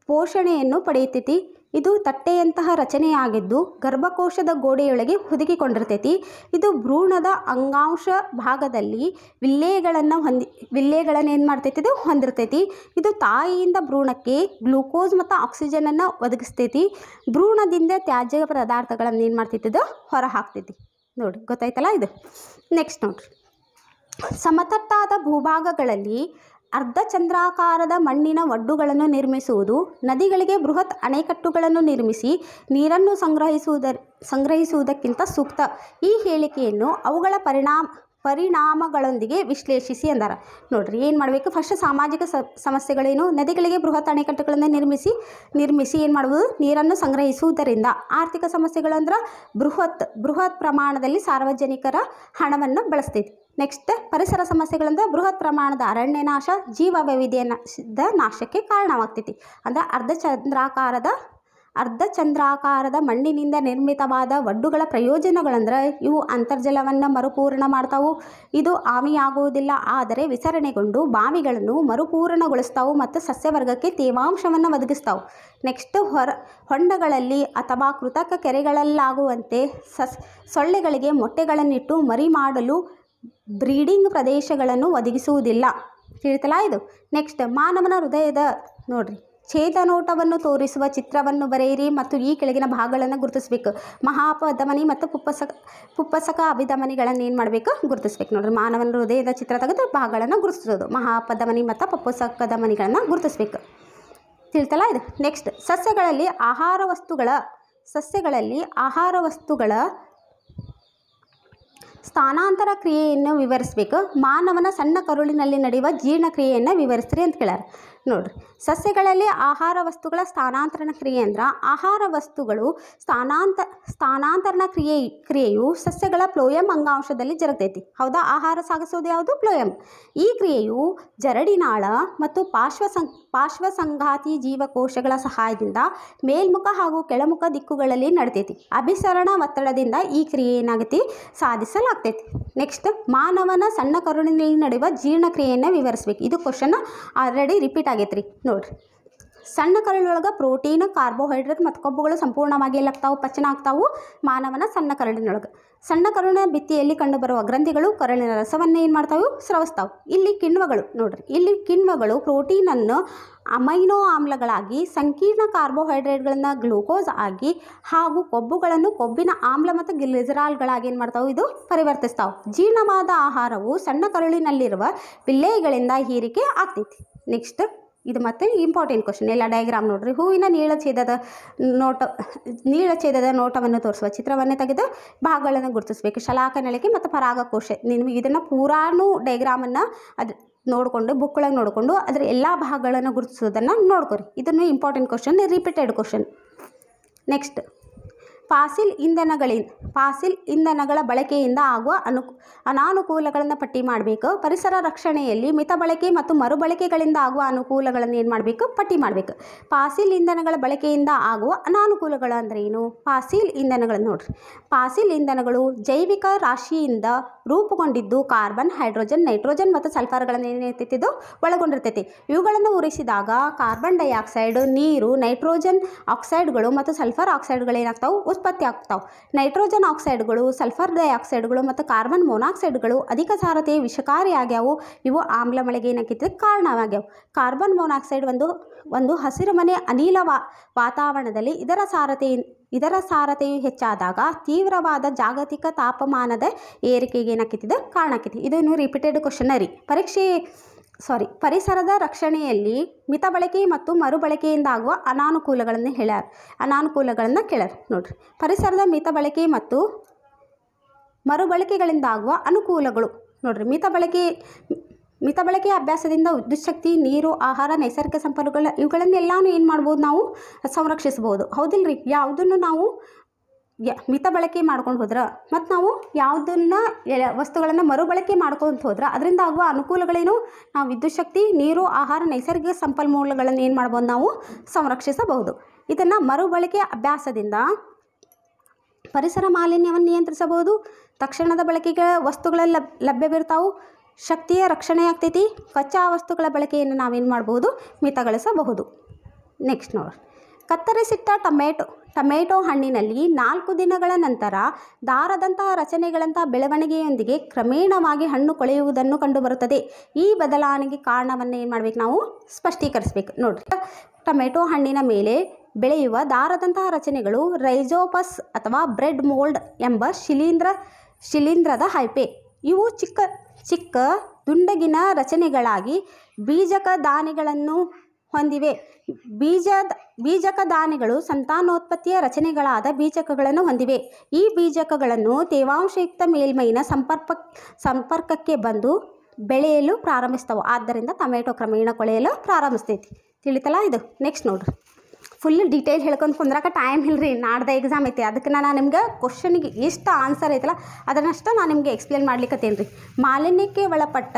ಪೋಷಣೆಯನ್ನು ಪಡೆಯುತ್ತೈತಿ. ಇದು ತಟ್ಟೆಯಂತಹ ರಚನೆಯಾಗಿದ್ದು ಗರ್ಭಕೋಶದ ಗೋಡೆಯೊಳಗೆ ಹುದುಗಿಕೊಂಡಿರ್ತೈತಿ. ಇದು ಭ್ರೂಣದ ಅಂಗಾಂಶ ಭಾಗದಲ್ಲಿ ವಿಲ್ಲೆಗಳನ್ನು ಏನು ಮಾಡ್ತೈತಿ, ಇದು ಹೊಂದಿರ್ತೈತಿ. ಇದು ತಾಯಿಯಿಂದ ಭ್ರೂಣಕ್ಕೆ ಗ್ಲೂಕೋಸ್ ಮತ್ತು ಆಕ್ಸಿಜನನ್ನು ಒದಗಿಸ್ತೈತಿ. ಭ್ರೂಣದಿಂದ ತ್ಯಾಜ್ಯ ಪದಾರ್ಥಗಳನ್ನು ಏನು ಮಾಡ್ತೈತಿ, ಇದು ಹೊರ ಹಾಕ್ತೈತಿ. ನೋಡಿ, ಗೊತ್ತಾಯ್ತಲ್ಲ ಇದು. ನೆಕ್ಸ್ಟ್ ನೋಡ್ರಿ, ಸಮತಟ್ಟಾದ ಭೂಭಾಗಗಳಲ್ಲಿ ಅರ್ಧಚಂದ್ರಾಕಾರದ ಮಣ್ಣಿನ ಒಡ್ಡುಗಳನ್ನು ನಿರ್ಮಿಸುವುದು. ನದಿಗಳಿಗೆ ಬೃಹತ್ ಅಣೆಕಟ್ಟುಗಳನ್ನು ನಿರ್ಮಿಸಿ ನೀರನ್ನು ಸಂಗ್ರಹಿಸುವುದಕ್ಕಿಂತ ಸೂಕ್ತ. ಈ ಹೇಳಿಕೆಯನ್ನು ಅವುಗಳ ಪರಿಣಾಮಗಳೊಂದಿಗೆ ವಿಶ್ಲೇಷಿಸಿ ಅಂದಾರ. ನೋಡ್ರಿ, ಏನು ಮಾಡಬೇಕು, ಫಸ್ಟ್ ಸಾಮಾಜಿಕ ಸಮಸ್ಯೆಗಳೇನು, ನದಿಗಳಿಗೆ ಬೃಹತ್ ಅಣೆಕಟ್ಟುಗಳನ್ನು ನಿರ್ಮಿಸಿ ಏನು ಮಾಡುವುದು, ನೀರನ್ನು ಸಂಗ್ರಹಿಸುವುದರಿಂದ. ಆರ್ಥಿಕ ಸಮಸ್ಯೆಗಳಂದ್ರೆ ಬೃಹತ್ ಪ್ರಮಾಣದಲ್ಲಿ ಸಾರ್ವಜನಿಕರ ಹಣವನ್ನು ಬಳಸ್ತೈತಿ. ನೆಕ್ಸ್ಟ್, ಪರಿಸರ ಸಮಸ್ಯೆಗಳಂದ್ರೆ ಬೃಹತ್ ಪ್ರಮಾಣದ ಅರಣ್ಯ ನಾಶ, ಜೀವ ವೈವಿಧ್ಯದ ನಾಶಕ್ಕೆ ಕಾರಣವಾಗ್ತೈತಿ. ಅಂದರೆ ಅರ್ಧಚಂದ್ರಾಕಾರದ ಮಣ್ಣಿನಿಂದ ನಿರ್ಮಿತವಾದ ಒಡ್ಡುಗಳ ಪ್ರಯೋಜನಗಳಂದ್ರೆ ಇವು ಅಂತರ್ಜಲವನ್ನು ಮರುಪೂರಣ ಮಾಡ್ತಾವು. ಇದು ಆವಿಯಾಗುವುದಿಲ್ಲ, ಆದರೆ ವಿಸರಣೆಗೊಂಡು ಬಾವಿಗಳನ್ನು ಮರುಪೂರಣಗೊಳಿಸ್ತಾವು ಮತ್ತು ಸಸ್ಯವರ್ಗಕ್ಕೆ ತೇವಾಂಶವನ್ನು ಒದಗಿಸ್ತಾವು. ನೆಕ್ಸ್ಟ್, ಹೊಂಡಗಳಲ್ಲಿ ಅಥವಾ ಕೃತಕ ಕೆರೆಗಳಲ್ಲಾಗುವಂತೆ ಸೊಳ್ಳೆಗಳಿಗೆ ಮೊಟ್ಟೆಗಳನ್ನಿಟ್ಟು ಮರಿ ಮಾಡಲು ಬ್ರೀಡಿಂಗ್ ಪ್ರದೇಶಗಳನ್ನು ಒದಗಿಸುವುದಿಲ್ಲ. ತಿಳಿತಲ್ಲ ಇದು. ನೆಕ್ಸ್ಟ್, ಮಾನವನ ಹೃದಯದ ನೋಡ್ರಿ ಛೇದನೋಟವನ್ನು ತೋರಿಸುವ ಚಿತ್ರವನ್ನು ಬರೆಯಿರಿ ಮತ್ತು ಈ ಕೆಳಗಿನ ಭಾಗಗಳನ್ನು ಗುರುತಿಸಬೇಕು. ಮಹಾಪಧಮನಿ ಮತ್ತು ಪುಪ್ಪಸಕ ಅಭಿಧಮನಿಗಳನ್ನು ಏನು ಮಾಡಬೇಕು, ಗುರುತಿಸ್ಬೇಕು. ನೋಡ್ರಿ, ಮಾನವನ ಹೃದಯದ ಚಿತ್ರ ತೆಗೆದು ಭಾಗಗಳನ್ನು ಗುರುತಿಸೋದು. ಮಹಾಪಧಮನಿ ಮತ್ತು ಪುಪ್ಪಸಕ ಧಮನಿಗಳನ್ನು ಗುರುತಿಸ್ಬೇಕು. ತಿಳಿತಲ್ಲ ಇದು. ನೆಕ್ಸ್ಟ್, ಸಸ್ಯಗಳಲ್ಲಿ ಆಹಾರ ವಸ್ತುಗಳ ಸ್ಥಾನಾಂತರ ಕ್ರಿಯೆಯನ್ನು ವಿವರಿಸಬೇಕು. ಮಾನವನ ಸಣ್ಣ ಕರುಳಿನಲ್ಲಿ ನಡೆಯುವ ಜೀರ್ಣಕ್ರಿಯೆಯನ್ನು ವಿವರಿಸ್ರಿ ಅಂತ ಕೇಳ್ಯಾರ. ನೋಡ್ರಿ, ಸಸ್ಯಗಳಲ್ಲಿ ಆಹಾರ ವಸ್ತುಗಳ ಸ್ಥಾನಾಂತರಣ ಕ್ರಿಯೆ ಅಂದ್ರೆ ಆಹಾರ ವಸ್ತುಗಳು ಸ್ಥಾನಾಂತರಣ ಕ್ರಿಯೆಯು ಸಸ್ಯಗಳ ಫ್ಲೋಯಂ ಅಂಗಾಂಶದಲ್ಲಿ ಜರುಗ್ತೈತಿ. ಹೌದಾ? ಆಹಾರ ಸಾಗಿಸೋದು ಯಾವುದು? ಫ್ಲೋಯಂ. ಈ ಕ್ರಿಯೆಯು ಜರಡಿನಾಳ ಮತ್ತು ಪಾರ್ಶ್ವಸಂಘಾತಿ ಜೀವಕೋಶಗಳ ಸಹಾಯದಿಂದ ಮೇಲ್ಮುಖ ಹಾಗೂ ಕೆಳಮುಖ ದಿಕ್ಕುಗಳಲ್ಲಿ ನಡಿತೈತಿ. ಅಭಿಸರಣ ಒತ್ತಡದಿಂದ ಈ ಕ್ರಿಯೆ ಏನಾಗೈತಿ, ಸಾಧಿಸಲಾಗ್ತೈತಿ. ನೆಕ್ಸ್ಟ್, ಮಾನವನ ಸಣ್ಣ ಕರುಳಿನಲ್ಲಿ ನಡೆಯುವ ಜೀರ್ಣಕ್ರಿಯೆಯನ್ನು ವಿವರಿಸಬೇಕು. ಇದು ಕ್ವಶನ್ ಆಲ್ರೆಡಿ ರಿಪೀಟ್ ಆಗೈತ್ರಿ. ನೋಡ್ರಿ, ಸಣ್ಣ ಕರಳಿನೊಳಗೆ ಪ್ರೋಟೀನ್, ಕಾರ್ಬೋಹೈಡ್ರೇಟ್ ಮತ್ತು ಕೊಬ್ಬುಗಳು ಸಂಪೂರ್ಣವಾಗಿ ಎಲ್ಲಾಗ್ತಾವು ಪಚನ ಆಗ್ತಾವು ಮಾನವನ ಸಣ್ಣ ಕರಳಿನೊಳಗೆ. ಸಣ್ಣ ಕರುಳಿನ ಭಿತ್ತಿಯಲ್ಲಿ ಕಂಡುಬರುವ ಗ್ರಂಥಿಗಳು ಕರುಳಿನ ರಸವನ್ನು ಏನು ಮಾಡ್ತಾವೆ, ಸ್ರವಿಸ್ತಾವೆ. ಇಲ್ಲಿ ಕಿಣ್ವಗಳು ನೋಡ್ರಿ, ಇಲ್ಲಿ ಕಿಣ್ವಗಳು ಪ್ರೋಟೀನನ್ನು ಅಮೈನೋ ಆಮ್ಲಗಳಾಗಿ, ಸಂಕೀರ್ಣ ಕಾರ್ಬೋಹೈಡ್ರೇಟ್ಗಳನ್ನು ಗ್ಲೂಕೋಸ್ ಆಗಿ ಹಾಗೂ ಕೊಬ್ಬುಗಳನ್ನು ಕೊಬ್ಬಿನ ಆಮ್ಲ ಮತ್ತು ಗ್ಲಿಸರಾಲ್ಗಳಾಗಿ ಏನು ಮಾಡ್ತಾವೆ, ಇದು ಪರಿವರ್ತಿಸ್ತಾವೆ. ಜೀರ್ಣವಾದ ಆಹಾರವು ಸಣ್ಣ ಕರುಳಿನಲ್ಲಿರುವ ವಿಲೇಯಗಳಿಂದ ಹೀರಿಕೆ ಆಗ್ತೈತಿ. ನೆಕ್ಸ್ಟ್ ಇದು ಮತ್ತೆ ಇಂಪಾರ್ಟೆಂಟ್ ಕ್ವಶನ್. ಎಲ್ಲ ಡಯಾಗ್ರಾಮ್ ನೋಡ್ರಿ. ಹೂವಿನ ನೀಳಛೇದದ ನೋಟವನ್ನು ತೋರಿಸುವ ಚಿತ್ರವನ್ನೇ ತೆಗೆದು ಭಾಗಗಳನ್ನು ಗುರುತಿಸಬೇಕು. ಶಲಾಕ ನಳಿಕೆ ಮತ್ತು ಪರಾಗಕೋಶ. ನಿಮಗೆ ಇದನ್ನು ಪೂರಾನು ಡಯಾಗ್ರಾಮನ್ನು ಅದು ನೋಡಿಕೊಂಡು ಬುಕ್ಗಳಾಗಿ ನೋಡಿಕೊಂಡು ಅದರ ಎಲ್ಲ ಭಾಗಗಳನ್ನು ಗುರುತಿಸೋದನ್ನು ನೋಡ್ಕೊರಿ. ಇದನ್ನು important question, repeated question. Next fossil ಇಂಧನಗಳ ಬಳಕೆಯಿಂದ ಆಗುವ ಅನಾನುಕೂಲಗಳನ್ನು ಪಟ್ಟಿ ಮಾಡಬೇಕು. ಪರಿಸರ ರಕ್ಷಣೆಯಲ್ಲಿ ಮಿತ ಬಳಕೆ ಮತ್ತು ಮರುಬಳಕೆಗಳಿಂದ ಆಗುವ ಅನುಕೂಲಗಳನ್ನು ಏನು ಮಾಡಬೇಕು, ಪಟ್ಟಿ ಮಾಡಬೇಕು. ಫಾಸಿಲ್ ಇಂಧನಗಳ ಬಳಕೆಯಿಂದ ಆಗುವ ಅನಾನುಕೂಲಗಳು ಅಂದರೆ ಏನು? ಫಾಸಿಲ್ ಇಂಧನಗಳು ನೋಡ್ರಿ. ಫಾಸಿಲ್ ಇಂಧನಗಳು ಜೈವಿಕ ರಾಶಿಯಿಂದ ರೂಪುಗೊಂಡಿದ್ದು ಕಾರ್ಬನ್, ಹೈಡ್ರೋಜನ್, ನೈಟ್ರೋಜನ್ ಮತ್ತು ಸಲ್ಫರ್ಗಳನ್ನು ಏನಿರ್ತೈತಿದ್ದು ಒಳಗೊಂಡಿರ್ತೈತಿ. ಇವುಗಳನ್ನು ಉರಿಸಿದಾಗ ಕಾರ್ಬನ್ ಡೈಆಕ್ಸೈಡ್, ನೀರು, ನೈಟ್ರೋಜನ್ ಆಕ್ಸೈಡ್ಗಳು ಮತ್ತು ಸಲ್ಫರ್ ಆಕ್ಸೈಡ್ಗಳು ಏನಾಗ್ತಾವೆ, ಉತ್ಪತ್ತಿ ಆಗ್ತಾವೆ. ನೈಟ್ರೋಜನ್ ಆಕ್ಸೈಡ್ಗಳು, ಸಲ್ಫರ್ ಡೈಆಕ್ಸೈಡ್ಗಳು ಮತ್ತು ಕಾರ್ಬನ್ ಮೊನಾಕ್ಸೈಡ್ಗಳು ಅಧಿಕ ಸಾರತೆಯ ವಿಷಕಾರಿಯಾಗ್ಯಾವು. ಇವು ಆಮ್ಲಮಳೆಗೆ ಏನಾಗಿತ್ತು, ಕಾರಣವಾಗ್ಯಾವು. ಕಾರ್ಬನ್ ಮೊನಾಕ್ಸೈಡ್ ಒಂದು ಹಸಿರುಮನೆ ಅನಿಲ ವಾತಾವರಣದಲ್ಲಿ ಇದರ ಸಾರತೆಯು ಹೆಚ್ಚಾದಾಗ ತೀವ್ರವಾದ ಜಾಗತಿಕ ತಾಪಮಾನದ ಏರಿಕೆಗೆ ಏನಾಕಿತ್ತಿದೆ, ಕಾರಣ ಆಕೈತಿ. ಇದನ್ನು ರಿಪೀಟೆಡ್ ಕ್ವಶನ್ ರೀ. ಪರಿಸರದ ರಕ್ಷಣೆಯಲ್ಲಿ ಮಿತ ಬಳಕೆ ಮತ್ತು ಮರುಬಳಕೆಯಿಂದ ಆಗುವ ಅನಾನುಕೂಲಗಳನ್ನು ಕೇಳ್ಯಾರ ನೋಡ್ರಿ. ಪರಿಸರದ ಮಿತ ಬಳಕೆ ಮತ್ತು ಮರುಬಳಕೆಗಳಿಂದ ಆಗುವ ಅನುಕೂಲಗಳು ನೋಡ್ರಿ. ಮಿತ ಬಳಕೆಯ ಅಭ್ಯಾಸದಿಂದ ವಿದ್ಯುತ್ ಶಕ್ತಿ, ನೀರು, ಆಹಾರ, ನೈಸರ್ಗಿಕ ಸಂಪನ್ಮೂಲಗಳು ಇವುಗಳನ್ನೆಲ್ಲನೂ ಏನು ಮಾಡ್ಬೋದು, ನಾವು ಸಂರಕ್ಷಿಸ್ಬೋದು. ಹೌದಿಲ್ರಿ? ಯಾವುದನ್ನು ನಾವು ಮಿತ ಬಳಕೆ ಮಾಡ್ಕೊಂಡು ಹೋದ್ರೆ ಮತ್ತು ನಾವು ವಸ್ತುಗಳನ್ನು ಮರುಬಳಕೆ ಮಾಡ್ಕೊಂಡು ಹೋದ್ರೆ ಅದರಿಂದ ಆಗುವ ಅನುಕೂಲಗಳೇನು? ನಾವು ವಿದ್ಯುತ್ ಶಕ್ತಿ, ನೀರು, ಆಹಾರ, ನೈಸರ್ಗಿಕ ಸಂಪನ್ಮೂಲಗಳನ್ನು ಏನು ಮಾಡ್ಬೋದು, ನಾವು ಸಂರಕ್ಷಿಸಬಹುದು. ಇದನ್ನು ಮರುಬಳಕೆ ಅಭ್ಯಾಸದಿಂದ ಪರಿಸರ ಮಾಲಿನ್ಯವನ್ನು ನಿಯಂತ್ರಿಸಬಹುದು. ತಕ್ಷಣದ ಬಳಕೆಗೆ ವಸ್ತುಗಳ ಲಭ್ಯವಿರ್ತಾವೆ. ಶಕ್ತಿಯ ರಕ್ಷಣೆ ಆಗ್ತೈತಿ. ಕಚ್ಚಾ ವಸ್ತುಗಳ ಬಳಕೆಯನ್ನು ನಾವೇನು ಮಾಡ್ಬೋದು, ಮಿತಗೊಳಿಸಬಹುದು. ನೆಕ್ಸ್ಟ್ ನೋಡ್ರಿ. ಕತ್ತರಿಸಿಟ್ಟ ಟೊಮೆಟೊ ಹಣ್ಣಿನಲ್ಲಿ 4 ದಿನಗಳ ನಂತರ ದಾರದಂತಹ ರಚನೆಗಳಂತಹ ಬೆಳವಣಿಗೆಯೊಂದಿಗೆ ಕ್ರಮೇಣವಾಗಿ ಹಣ್ಣು ಕೊಳೆಯುವುದನ್ನು ಕಂಡುಬರುತ್ತದೆ. ಈ ಬದಲಾವಣೆಗೆ ಕಾರಣವನ್ನು ಏನು ಮಾಡ್ಬೇಕು, ನಾವು ಸ್ಪಷ್ಟೀಕರಿಸಬೇಕು. ನೋಡ್ರಿ, ಟೊಮೆಟೊ ಹಣ್ಣಿನ ಮೇಲೆ ಬೆಳೆಯುವ ದಾರದಂತಹ ರಚನೆಗಳು ರೈಜೋಪಸ್ ಅಥವಾ ಬ್ರೆಡ್ ಮೋಲ್ಡ್ ಎಂಬ ಶಿಲೀಂಧ್ರದ ಹೈಪೆ. ಇವು ಚಿಕ್ಕ ದುಂಡಗಿನ ರಚನೆಗಳಾಗಿ ಬೀಜಕ ದಾನಿಗಳನ್ನು ಹೊಂದಿವೆ. ಬೀಜಕ ದಾನಿಗಳು ಸಂತಾನೋತ್ಪತ್ತಿಯ ರಚನೆಗಳಾದ ಬೀಜಕಗಳನ್ನು ಹೊಂದಿವೆ. ಈ ಬೀಜಕಗಳನ್ನು ತೇವಾಂಶಯುಕ್ತ ಮೇಲ್ಮೈನ ಸಂಪರ್ಕಕ್ಕೆ ಬಂದು ಬೆಳೆಯಲು ಪ್ರಾರಂಭಿಸ್ತವೆ. ಆದ್ದರಿಂದ ಟೊಮೆಟೊ ಕ್ರಮೇಣ ಕೊಳೆಯಲು ಪ್ರಾರಂಭಿಸ್ತೈತಿ. ತಿಳಿತಲ್ಲ ಇದು? ನೆಕ್ಸ್ಟ್ ನೋಡ್ರಿ. ಫುಲ್ ಡೀಟೇಲ್ ಹೇಳ್ಕೊಂಡು ಕುಂದ್ರಾಕ ಟೈಮ್ ಇಲ್ಲರಿ. ನಾಡ್ದು ಎಕ್ಸಾಮ್ ಐತಿ. ಅದಕ್ಕೆ ನಾನು ನಿಮ್ಗೆ ಕ್ವಶನಿಗೆ ಎಷ್ಟು ಆನ್ಸರ್ ಐತಲ್ಲ ಅದನ್ನಷ್ಟು ನಾನು ನಿಮಗೆ ಎಕ್ಸ್ಪ್ಲೇನ್ ಮಾಡ್ಲಿಕ್ಕತ್ತೇನೆ ರೀ. ಮಾಲಿನ್ಯಕ್ಕೆ ಒಳಪಟ್ಟ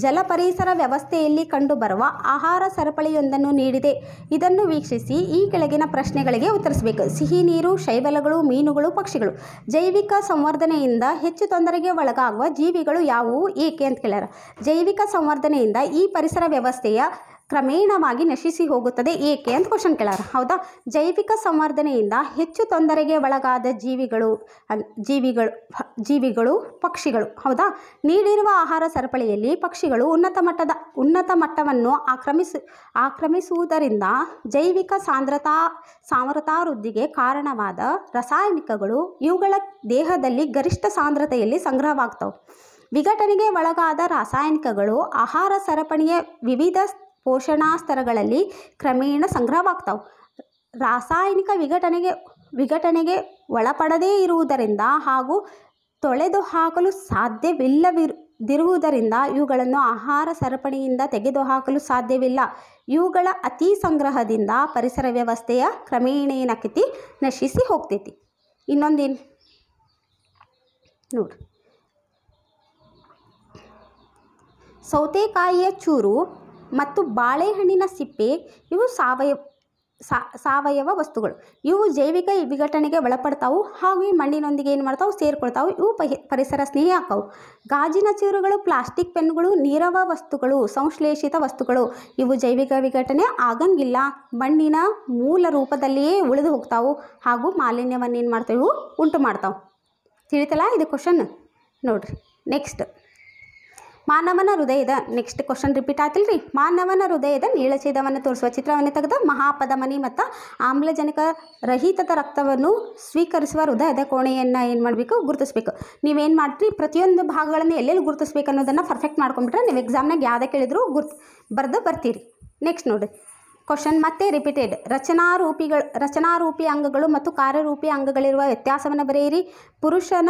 ಜಲ ಪರಿಸರ ವ್ಯವಸ್ಥೆಯಲ್ಲಿ ಕಂಡುಬರುವ ಆಹಾರ ಸರಪಳಿಯೊಂದನ್ನು ನೀಡಿದೆ. ಇದನ್ನು ವೀಕ್ಷಿಸಿ ಈ ಕೆಳಗಿನ ಪ್ರಶ್ನೆಗಳಿಗೆ ಉತ್ತರಿಸಬೇಕು. ಸಿಹಿ ನೀರು, ಶೈವಲಗಳು, ಮೀನುಗಳು, ಪಕ್ಷಿಗಳು. ಜೈವಿಕ ಸಂವರ್ಧನೆಯಿಂದ ಹೆಚ್ಚು ತೊಂದರೆಗೆ ಒಳಗಾಗುವ ಜೀವಿಗಳು ಯಾವುವು, ಏಕೆ ಅಂತ ಕೇಳ್ಯಾರ. ಜೈವಿಕ ಸಂವರ್ಧನೆಯಿಂದ ಈ ಪರಿಸರ ವ್ಯವಸ್ಥೆಯ ಕ್ರಮೇಣವಾಗಿ ನಶಿಸಿ ಹೋಗುತ್ತದೆ, ಏಕೆ ಅಂತ ಕ್ವಶನ್ ಕೇಳಾರ. ಹೌದಾ? ಜೈವಿಕ ಸಂವರ್ಧನೆಯಿಂದ ಹೆಚ್ಚು ತೊಂದರೆಗೆ ಒಳಗಾದ ಜೀವಿಗಳು ಪಕ್ಷಿಗಳು. ಹೌದಾ? ನೀಡಿರುವ ಆಹಾರ ಸರಪಳಿಯಲ್ಲಿ ಪಕ್ಷಿಗಳು ಉನ್ನತ ಮಟ್ಟವನ್ನು ಆಕ್ರಮಿಸುವುದರಿಂದ ಜೈವಿಕ ಸಾಂದ್ರತಾವೃದ್ಧಿಗೆ ಕಾರಣವಾದ ರಾಸಾಯನಿಕಗಳು ಇವುಗಳ ದೇಹದಲ್ಲಿ ಗರಿಷ್ಠ ಸಾಂದ್ರತೆಯಲ್ಲಿ ಸಂಗ್ರಹವಾಗ್ತವೆ. ವಿಘಟನೆಗೆ ಒಳಗಾದ ರಾಸಾಯನಿಕಗಳು ಆಹಾರ ಸರಪಣಿಯ ವಿವಿಧ ಪೋಷಣಾ ಸ್ತರಗಳಲ್ಲಿ ಕ್ರಮೇಣ ಸಂಗ್ರಹವಾಗ್ತಾವೆ. ರಾಸಾಯನಿಕ ವಿಘಟನೆಗೆ ಒಳಪಡದೇ ಇರುವುದರಿಂದ ಹಾಗೂ ತೊಳೆದು ಹಾಕಲು ಸಾಧ್ಯವಿಲ್ಲದಿರುವುದರಿಂದ ಇವುಗಳನ್ನು ಆಹಾರ ಸರಪಣಿಯಿಂದ ತೆಗೆದುಹಾಕಲು ಸಾಧ್ಯವಿಲ್ಲ. ಇವುಗಳ ಅತಿ ಸಂಗ್ರಹದಿಂದ ಪರಿಸರ ವ್ಯವಸ್ಥೆಯ ಕ್ರಮೇಣ ಏನಾಕೈತಿ, ನಶಿಸಿ ಹೋಗ್ತೈತಿ. ಇನ್ನೊಂದೇನು ನೋಡ್ರಿ. ಸೌತೆಕಾಯಿಯ ಚೂರು ಮತ್ತು ಬಾಳೆಹಣ್ಣಿನ ಸಿಪ್ಪೆ ಇವು ಸಾವಯವ ವಸ್ತುಗಳು. ಇವು ಜೈವಿಕ ವಿಘಟನೆಗೆ ಒಳಪಡ್ತಾವು ಹಾಗೂ ಈ ಮಣ್ಣಿನೊಂದಿಗೆ ಏನು ಮಾಡ್ತಾವೆ ಸೇರ್ಕೊಳ್ತಾವೆ. ಇವು ಪರಿಸರ ಸ್ನೇಹಿ ಆಕಾವು. ಗಾಜಿನ ಚೂರುಗಳು, ಪ್ಲಾಸ್ಟಿಕ್ ಪೆನ್ಗಳು, ನೀರವ ವಸ್ತುಗಳು, ಸಂಶ್ಲೇಷಿತ ವಸ್ತುಗಳು ಇವು ಜೈವಿಕ ವಿಘಟನೆ ಆಗಂಗಿಲ್ಲ, ಮಣ್ಣಿನ ಮೂಲ ರೂಪದಲ್ಲಿಯೇ ಉಳಿದು ಹೋಗ್ತಾವು ಹಾಗೂ ಮಾಲಿನ್ಯವನ್ನು ಏನು ಮಾಡ್ತಾವೆ ಇವು ಉಂಟು ಮಾಡ್ತಾವೆ. ತಿಳಿತಲ್ಲ ಇದು ಕ್ವಶನ್ ನೋಡ್ರಿ. ನೆಕ್ಸ್ಟ್ ಮಾನವನ ಹೃದಯದ ನೆಕ್ಸ್ಟ್ ಕ್ವಶನ್ ರಿಪೀಟ್ ಆಯ್ತಿಲ್ರಿ. ಮಾನವನ ಹೃದಯದ ನೀಳಛೇದವನ್ನು ತೋರಿಸುವ ಚಿತ್ರವನ್ನು ತೆಗೆದು ಮಹಾಪಧಮನಿ ಮತ್ತು ಆಮ್ಲಜನಕ ರಹಿತದ ರಕ್ತವನ್ನು ಸ್ವೀಕರಿಸುವ ಹೃದಯದ ಕೋಣೆಯನ್ನು ಏನು ಮಾಡಬೇಕು ಗುರುತಿಸಬೇಕು. ನೀವೇನು ಮಾಡ್ತೀರಿ ಪ್ರತಿಯೊಂದು ಭಾಗಗಳನ್ನು ಎಲ್ಲೆಲ್ಲಿ ಗುರುತಿಸ್ಬೇಕು ಅನ್ನೋದನ್ನು ಪರ್ಫೆಕ್ಟ್ ಮಾಡ್ಕೊಂಡ್ಬಿಟ್ರೆ ನೀವು ಎಕ್ಸಾಮ್ನಾಗ ಯಾವುದೇ ಕೇಳಿದ್ರು ಬರ್ತೀರಿ. ನೆಕ್ಸ್ಟ್ ನೋಡಿರಿ ಕ್ವಶನ್ ಮತ್ತೆ ರಿಪೀಟೆಡ್. ರಚನಾರೂಪಿ ಅಂಗಗಳು ಮತ್ತು ಕಾರ್ಯರೂಪಿ ಅಂಗಗಳಿರುವ ವ್ಯತ್ಯಾಸವನ್ನು ಬರೆಯಿರಿ. ಪುರುಷನ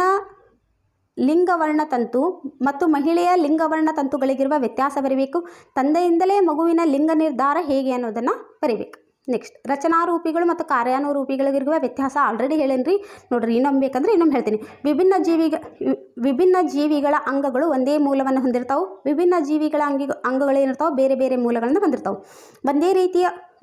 ಲಿಂಗವರ್ಣತಂತು ಮತ್ತು ಮಹಿಳೆಯ ಲಿಂಗವರ್ಣತಂತುಗಳಿಗಿರುವ ವ್ಯತ್ಯಾಸ ಬರೀಬೇಕು. ತಂದೆಯಿಂದಲೇ ಮಗುವಿನ ಲಿಂಗ ನಿರ್ಧಾರ ಹೇಗೆ ಅನ್ನೋದನ್ನು ಬರೀಬೇಕು. ನೆಕ್ಸ್ಟ್ ರಚನಾರೂಪಿಗಳು ಮತ್ತು ಕಾರ್ಯಾನುರೂಪಿಗಳಿಗಿರುವ ವ್ಯತ್ಯಾಸ ಆಲ್ರೆಡಿ ಹೇಳೇನ್ರಿ. ನೋಡ್ರಿ ಇನ್ನೊಮ್ಮೆ ಬೇಕಂದ್ರೆ ಇನ್ನೊಮ್ಮೆ ಹೇಳ್ತೀನಿ. ವಿಭಿನ್ನ ಜೀವಿಗಳ ಅಂಗಗಳು ಒಂದೇ ಮೂಲವನ್ನು ಹೊಂದಿರ್ತಾವೆ. ವಿಭಿನ್ನ ಜೀವಿಗಳ ಅಂಗಗಳು ಏನಿರ್ತಾವೆ ಬೇರೆ ಬೇರೆ ಮೂಲಗಳನ್ನು ಹೊಂದಿರ್ತಾವೆ.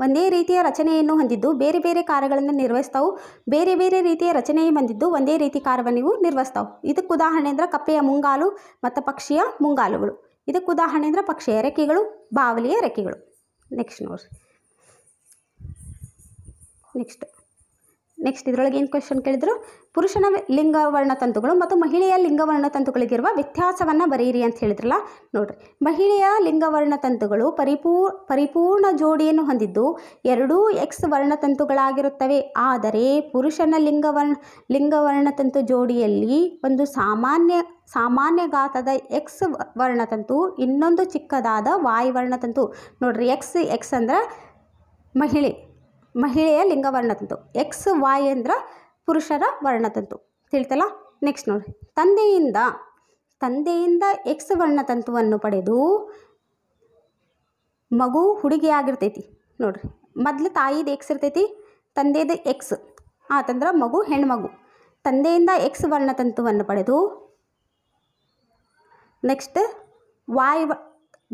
ಒಂದೇ ರೀತಿಯ ರಚನೆಯನ್ನು ಹೊಂದಿದ್ದು ಬೇರೆ ಬೇರೆ ಕಾರ್ಯಗಳನ್ನು ನಿರ್ವಹಿಸ್ತಾವೆ. ಬೇರೆ ಬೇರೆ ರೀತಿಯ ರಚನೆಯನ್ನು ಹೊಂದಿದ್ದು ಒಂದೇ ರೀತಿ ಕಾರ್ಯವನ್ನು ಇವು ನಿರ್ವಹಿಸ್ತಾವೆ. ಇದಕ್ಕೆ ಉದಾಹರಣೆ ಅಂದರೆ ಕಪ್ಪೆಯ ಮುಂಗಾಲು ಮತ್ತು ಪಕ್ಷಿಯ ಮುಂಗಾಲುಗಳು. ಇದಕ್ಕೆ ಉದಾಹರಣೆ ಅಂದರೆ ಪಕ್ಷಿಯ ರೆಕ್ಕೆಗಳು, ಬಾವಲಿಯ ರೆಕ್ಕೆಗಳು. ನೆಕ್ಸ್ಟ್ ನೋಡ್ರಿ. ನೆಕ್ಸ್ಟ್ ಇದರೊಳಗೆ ಏನು ಕ್ವೆಶನ್ ಕೇಳಿದ್ರು, ಪುರುಷನ ಲಿಂಗವರ್ಣತಂತುಗಳು ಮತ್ತು ಮಹಿಳೆಯ ಲಿಂಗವರ್ಣತಂತುಗಳಿಗಿರುವ ವ್ಯತ್ಯಾಸವನ್ನು ಬರೆಯಿರಿ ಅಂತ ಹೇಳಿದ್ರಲ್ಲ. ನೋಡಿರಿ, ಮಹಿಳೆಯ ಲಿಂಗವರ್ಣತಂತುಗಳು ಪರಿಪೂರ್ಣ ಜೋಡಿಯನ್ನು ಹೊಂದಿದ್ದು ಎರಡೂ ಎಕ್ಸ್ ವರ್ಣತಂತುಗಳಾಗಿರುತ್ತವೆ. ಆದರೆ ಪುರುಷನ ಲಿಂಗವರ್ಣತಂತು ಜೋಡಿಯಲ್ಲಿ ಒಂದು ಸಾಮಾನ್ಯ ಗಾತ್ರದ ಎಕ್ಸ್ ವರ್ಣತಂತು, ಇನ್ನೊಂದು ಚಿಕ್ಕದಾದ ವಾಯ್ ವರ್ಣತಂತು. ನೋಡಿರಿ, ಎಕ್ಸ್ ಅಂದ್ರೆ ಮಹಿಳೆಯ ಲಿಂಗವರ್ಣತಂತು, ಎಕ್ಸ್ ವಾಯ್ ಅಂದ್ರೆ ಪುರುಷರ ವರ್ಣತಂತು. ತಿಳಿತಲ್ಲ. ನೆಕ್ಸ್ಟ್ ನೋಡಿ, ತಂದೆಯಿಂದ ಎಕ್ಸ್ ವರ್ಣತಂತುವನ್ನು ಪಡೆದು ಮಗು ಹುಡುಗಿಯಾಗಿರ್ತೈತಿ. ನೋಡ್ರಿ, ಮೊದಲು ತಾಯಿದು ಎಕ್ಸ್ ಇರ್ತೈತಿ, ತಂದೆದು ಎಕ್ಸ್ ಆತಂದ್ರೆ ಮಗು ಹೆಣ್ಮಗು. ತಂದೆಯಿಂದ ಎಕ್ಸ್ ವರ್ಣತಂತುವನ್ನು ಪಡೆದು ನೆಕ್ಸ್ಟ್ ವಾಯ್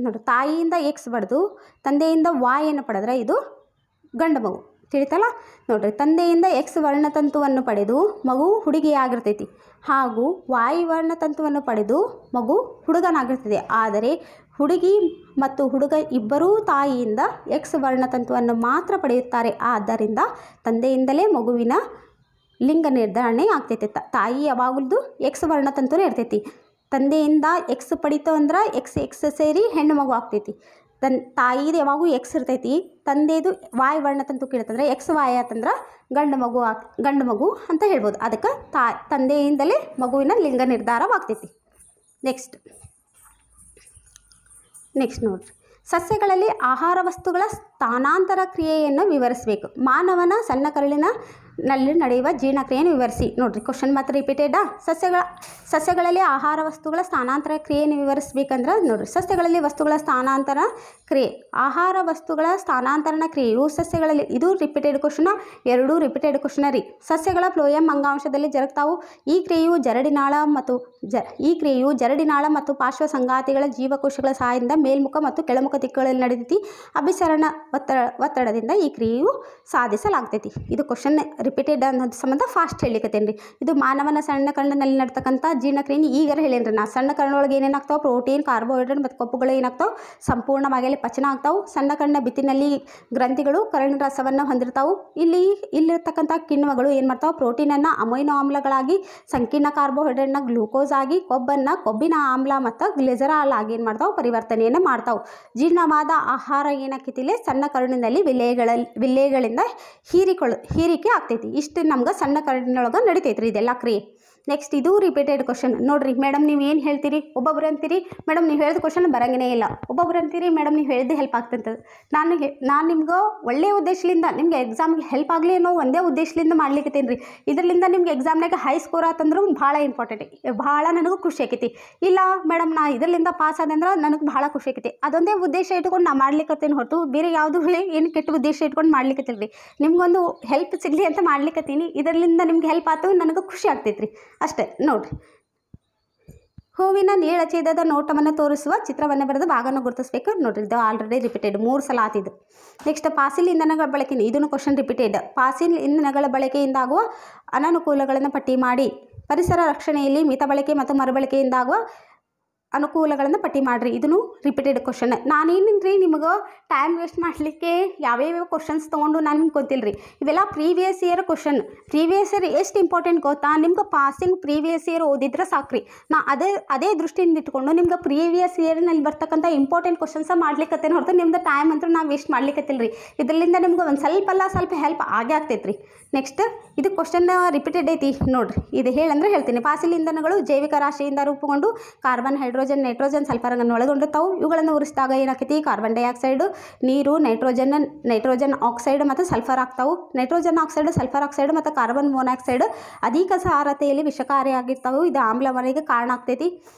ನೋಡಿ, ತಾಯಿಯಿಂದ ಎಕ್ಸ್ ಪಡೆದು ತಂದೆಯಿಂದ ವಾಯನ್ನು ಪಡೆದ್ರೆ ಇದು ಗಂಡು ಮಗು. ತಿಳಿತಲ್ಲ. ನೋಡ್ರಿ, ತಂದೆಯಿಂದ ಎಕ್ಸ್ ವರ್ಣತಂತುವನ್ನು ಪಡೆದು ಮಗು ಹುಡುಗಿಯಾಗಿರ್ತೈತಿ ಹಾಗೂ ವಾಯ್ ವರ್ಣತಂತುವನ್ನು ಪಡೆದು ಮಗು ಹುಡುಗನಾಗಿರ್ತದೆ. ಆದರೆ ಹುಡುಗಿ ಮತ್ತು ಹುಡುಗ ಇಬ್ಬರೂ ತಾಯಿಯಿಂದ ಎಕ್ಸ್ ವರ್ಣತಂತುವನ್ನು ಮಾತ್ರ ಪಡೆಯುತ್ತಾರೆ. ಆದ್ದರಿಂದ ತಂದೆಯಿಂದಲೇ ಮಗುವಿನ ಲಿಂಗ ನಿರ್ಧಾರಣೆ ಆಗ್ತೈತಿ. ತಾಯಿ ಯಾವಾಗಲೂ ಎಕ್ಸ್ ವರ್ಣತಂತುನೇ ಇರ್ತೈತಿ. ತಂದೆಯಿಂದ ಎಕ್ಸ್ ಪಡಿತು ಅಂದ್ರೆ ಎಕ್ಸ್ ಸೇರಿ ಹೆಣ್ಣು ಮಗು ಆಗ್ತೈತಿ. ತಾಯಿದು ಯಾವಾಗೂ ಎಕ್ಸ್ ಇರ್ತೈತಿ, ತಂದೆದು ವಾಯ್ ವರ್ಣತಂತು ಕೇಳ್ತಂದ್ರೆ ಎಕ್ಸ್ ವಾಯ್ ಆತಂದ್ರೆ ಗಂಡು ಮಗು ಅಂತ ಹೇಳ್ಬೋದು. ಅದಕ್ಕೆ ತಂದೆಯಿಂದಲೇ ಮಗುವಿನ ಲಿಂಗ ನಿರ್ಧಾರವಾಗ್ತೈತಿ. ನೆಕ್ಸ್ಟ್ ನೋಡ್ರಿ, ಸಸ್ಯಗಳಲ್ಲಿ ಆಹಾರ ವಸ್ತುಗಳ ಸ್ಥಾನಾಂತರ ಕ್ರಿಯೆಯನ್ನು ವಿವರಿಸಬೇಕು. ಮಾನವನ ಸಣ್ಣ ಕರುಳಿನಲ್ಲಿ ನಡೆಯುವ ಜೀರ್ಣಕ್ರಿಯೆಯನ್ನು ವಿವರಿಸಿ. ನೋಡ್ರಿ, ಕ್ವಶನ್ ಮಾತ್ರ ರಿಪೀಟೆಡಾ. ಸಸ್ಯಗಳಲ್ಲಿ ಆಹಾರ ವಸ್ತುಗಳ ಸ್ಥಾನಾಂತರ ಕ್ರಿಯೆಯನ್ನು ವಿವರಿಸಬೇಕಂದ್ರೆ ನೋಡ್ರಿ, ಸಸ್ಯಗಳಲ್ಲಿ ವಸ್ತುಗಳ ಸ್ಥಾನಾಂತರ ಕ್ರಿಯೆ, ಆಹಾರ ವಸ್ತುಗಳ ಸ್ಥಾನಾಂತರಣ ಕ್ರಿಯೆಯು ಸಸ್ಯಗಳಲ್ಲಿ, ಇದು ರಿಪೀಟೆಡ್ ಕ್ವಶನ್, ಎರಡೂ ರಿಪೀಟೆಡ್ ಕ್ವಶನ್ ರೀ. ಸಸ್ಯಗಳ ಫ್ಲೋಯಂ ಅಂಗಾಂಶದಲ್ಲಿ ಜರುಗ್ತಾವು. ಈ ಕ್ರಿಯೆಯು ಜರಡಿನಾಳ ಮತ್ತು ಪಾರ್ಶ್ವ ಸಂಗಾತಿಗಳ ಜೀವಕೋಶಗಳ ಸಹಾಯದಿಂದ ಮೇಲ್ಮುಖ ಮತ್ತು ಕೆಳಮುಖ ದಿಕ್ಕುಗಳಲ್ಲಿ ನಡೆದೈತಿ. ಅಭಿಸರಣ ಒತ್ತಡದಿಂದ ಈ ಕ್ರಿಯೆಯು ಸಾಧಿಸಲಾಗ್ತೈತಿ. ಇದು ಕ್ವಶನ್ ರಿಪೀಟೆಡ್ ಅನ್ನೋದು ಸಂಬಂಧ ಫಾಸ್ಟ್ ಹೇಳಿಕತ್ತೇನೆ ರೀ. ಇದು ಮಾನವನ ಸಣ್ಣ ಕಣ್ಣಿನಲ್ಲಿ ನಡ್ತಕ್ಕಂಥ ಜೀರ್ಣಕ್ರಿಯೆ ಈಗಾರ ಹೇಳೇನ್ರಿ ನಾ. ಸಣ್ಣ ಕಣ್ಣೊಳಗೆ ಏನೇನಾಗ್ತಾವೆ, ಪ್ರೋಟೀನ್, ಕಾರ್ಬೋಹೈಡ್ರೇಟ್ ಮತ್ತು ಕೊಬ್ಬುಗಳು ಏನಾಗ್ತಾವೆ ಸಂಪೂರ್ಣವಾಗಿ ಪಚನ ಆಗ್ತಾವೆ. ಸಣ್ಣ ಕಣ್ಣ ಬಿತ್ತಿನಲ್ಲಿ ಗ್ರಂಥಿಗಳು ಕರಳಿನ ರಸವನ್ನು ಹೊಂದಿರ್ತಾವೆ. ಇಲ್ಲಿರ್ತಕ್ಕಂಥ ಕಿಣ್ವಗಳು ಏನು ಮಾಡ್ತಾವೆ, ಪ್ರೋಟೀನನ್ನು ಅಮೈನೋ ಆಮ್ಲಗಳಾಗಿ, ಸಂಕೀರ್ಣ ಕಾರ್ಬೋಹೈಡ್ರೇಟ್ನ ಗ್ಲೂಕೋಸ್ ಆಗಿ, ಕೊಬ್ಬಿನ ಆಮ್ಲ ಮತ್ತು ಗ್ಲಿಸರಾಲ್ ಆಗಿ ಏನು ಮಾಡ್ತಾವೆ ಪರಿವರ್ತನೆಯನ್ನು ಮಾಡ್ತಾವೆ. ಜೀರ್ಣವಾದ ಆಹಾರ ಏನಾಕೈತಿಲ್ಲ ಸಣ್ಣ ಕರುಳಿನಲ್ಲಿ ವಿಲ್ಲೆಗಳಿಂದ ಹೀರಿಕೆ ಆಗ್ತೈತಿ. ಇಷ್ಟು ನಮ್ಗೆ ಸಣ್ಣ ಕರುಳಿನೊಳಗೆ ನಡಿತೈತ್ರಿ ಇದೆಲ್ಲ ಕ್ರಿಯೆ. ನೆಕ್ಸ್ಟ್ ಇದು ರಿಪೀಟೆಡ್ ಕ್ವಶನ್. ನೋಡಿರಿ ಮೇಡಮ್ ನೀವು ಏನು ಹೇಳ್ತೀರಿ, ಒಬ್ಬೊಬ್ರು ಅಂತೀರಿ ಮೇಡಮ್ ನೀವು ಹೇಳಿದ ಕ್ವಶನ್ ಬರಂಗೇ ಇಲ್ಲ, ಒಬ್ಬೊಬ್ರು ಅಂತೀರಿ ಮೇಡಮ್ ನೀವು ಹೇಳಿದ್ದು ಹೆಲ್ಪ್ ಆಗ್ತಂತ. ನಾನು ನಿಮ್ಗೆ ಒಳ್ಳೆಯ ಉದ್ದೇಶದಿಂದ ನಿಮಗೆ ಎಕ್ಸಾಮ್ಗೆ ಹೆಲ್ಪ್ ಆಗಲಿ ಅನ್ನೋ ಒಂದೇ ಉದ್ದೇಶದಿಂದ ಮಾಡ್ಲಿಕ್ಕತ್ತೇನೆ ರೀ. ಇದರಿಂದ ನಿಮ್ಗೆ ಎಕ್ಸಾಮ್ನಾಗ ಹೈ ಸ್ಕೋರ್ ಆತಂದ್ರೂ ಭಾಳ ಇಂಪಾರ್ಟೆಂಟ್, ಭಾಳ ನನಗೂ ಖುಷಿ ಆಕೈತಿ. ಇಲ್ಲ ಮೇಡಮ್ ನಾ ಇದರಿಂದ ಪಾಸ್ ಆದೆ ಅಂದ್ರೆ ನನಗೆ ಭಾಳ ಖುಷಿ ಆಕೈತಿ. ಅದೊಂದೇ ಉದ್ದೇಶ ಇಟ್ಕೊಂಡು ನಾ ಮಾಡ್ಲಿಕ್ಕತ್ತೇನೆ ಹೊರತು ಬೇರೆ ಯಾವುದೂ ಏನು ಕೆಟ್ಟ ಉದ್ದೇಶ ಇಟ್ಕೊಂಡು ಮಾಡ್ಲಿಕ್ಕತ್ತಿಲ್ಲ ರೀ. ನಿಮ್ಗೊಂದು ಹೆಲ್ಪ್ ಸಿಗಲಿ ಅಂತ ಮಾಡ್ಲಿಕ್ಕತ್ತೀನಿ. ಇದರಿಂದ ನಿಮ್ಗೆ ಹೆಲ್ಪ್ ಆಯ್ತು, ನನಗೂ ಖುಷಿ ಆಗ್ತೈತೆ ರೀ ಅಷ್ಟೇ. ನೋಡಿರಿ ಹೂವಿನ ನೀಳಛೇದದ ನೋಟವನ್ನು ತೋರಿಸುವ ಚಿತ್ರವನ್ನು ಬರೆದು ಭಾಗವನ್ನು ಗುರುತಿಸಬೇಕು. ನೋಡಿರಿ ಇದು ಆಲ್ರೆಡಿ ರಿಪೀಟೆಡ್ 3 ಸಲ ಆತಿದ್ದು. ನೆಕ್ಸ್ಟ್ ಫಾಸಿಲ್ ಇಂಧನಗಳ ಬಳಕೆ, ಇದನ್ನು ಕ್ವಶನ್ ರಿಪೀಟೆಡ್. ಫಾಸಿಲ್ ಇಂಧನಗಳ ಬಳಕೆಯಿಂದಾಗುವ ಅನನುಕೂಲಗಳನ್ನು ಪಟ್ಟಿ ಮಾಡಿ. ಪರಿಸರ ರಕ್ಷಣೆಯಲ್ಲಿ ಮಿತ ಬಳಕೆ ಮತ್ತು ಮರುಬಳಕೆಯಿಂದಾಗುವ ಅನುಕೂಲಗಳನ್ನು ಪಟ್ಟಿ ಮಾಡಿರಿ. ಇದನ್ನು ರಿಪೀಟೆಡ್ ಕ್ವಶನ್. ನಾನೇನಿನ್ರಿ ನಿಮಗೆ ಟೈಮ್ ವೇಸ್ಟ್ ಮಾಡಲಿಕ್ಕೆ ಯಾವ್ಯಾವ ಕ್ವಶನ್ಸ್ ತೊಗೊಂಡು ನಾನು ನಿಮ್ಗೆ ಗೊತ್ತಿಲ್ಲ ರೀ. ಇವೆಲ್ಲ previous year question. Previous year ಎಷ್ಟು ಇಂಪಾರ್ಟೆಂಟ್ ಗೊತ್ತಾ? ನಿಮ್ಗೆ ಪಾಸಿಂಗ್ ಪ್ರೀವಿಯಸ್ ಇಯರ್ ಓದಿದ್ರೆ ಸಾಕ್ರಿ. ನಾ ಅದೇ ದೃಷ್ಟಿಯಿಂದ ಇಟ್ಕೊಂಡು ನಿಮ್ಗೆ ಪ್ರೀವಿಯಸ್ ಇಯರ್ನಲ್ಲಿ ಬರ್ತಕ್ಕಂಥ ಇಂಪಾರ್ಟೆಂಟ್ ಕ್ವಶನ್ಸ ಮಾಡ್ಲಿಕ್ಕತ್ತೇನೆ ಹೊರತು ನಿಮ್ದು ಟೈಮ್ ಅಂತೂ ನಾವು ವೇಸ್ಟ್ ಮಾಡ್ಲಿಕ್ಕತ್ತಿಲ್ಲ ರೀ. ಇದರಿಂದ ನಿಮ್ಗೆ ಒಂದು ಸ್ವಲ್ಪ ಹೆಲ್ಪ್ ಆಗೇ ಆಗ್ತೈತೆ ರೀ. ನೆಕ್ಸ್ಟ್ ಇದು ಕ್ವಶನ್ ರಿಪೀಟೆಡ್ ಐತಿ ನೋಡಿರಿ. ಇದು ಹೇಳಂದ್ರೆ ಹೇಳ್ತೀನಿ. ಫಾಸಿಲ್ ಇಂಧನಗಳು ಜೈವಿಕ ರಾಶಿಯಿಂದ ರೂಪುಗೊಂಡು ಕಾರ್ಬನ್, ಹೈಡ್ರೋಜನ್, ನೈಟ್ರೋಜನ್, ಸಲ್ಫರನ್ನು ಒಳಗೊಂಡಿರ್ತಾವೆ. ಇವುಗಳನ್ನು ಉರಿಸಿದಾಗ ಏನಾಗ್ತೈತಿ? ಕಾರ್ಬನ್ ಡೈಆಕ್ಸೈಡ್, ನೀರು, ನೈಟ್ರೋಜನ್ ಆಕ್ಸೈಡ್ ಮತ್ತು ಸಲ್ಫರ್ ಆಗ್ತಾವೆ. ನೈಟ್ರೋಜನ್ ಆಕ್ಸೈಡ್, ಸಲ್ಫರ್ ಆಕ್ಸೈಡ್ ಮತ್ತು ಕಾರ್ಬನ್ ಮೊನಾಕ್ಸೈಡ್ ಅಧಿಕ ಸಾರತೆಯಲ್ಲಿ ವಿಷಕಾರಿಯಾಗಿರ್ತಾವೆ. ಇದು ಆಮ್ಲಮನೆಗೆ ಕಾರಣ ಆಗ್ತೈತಿ.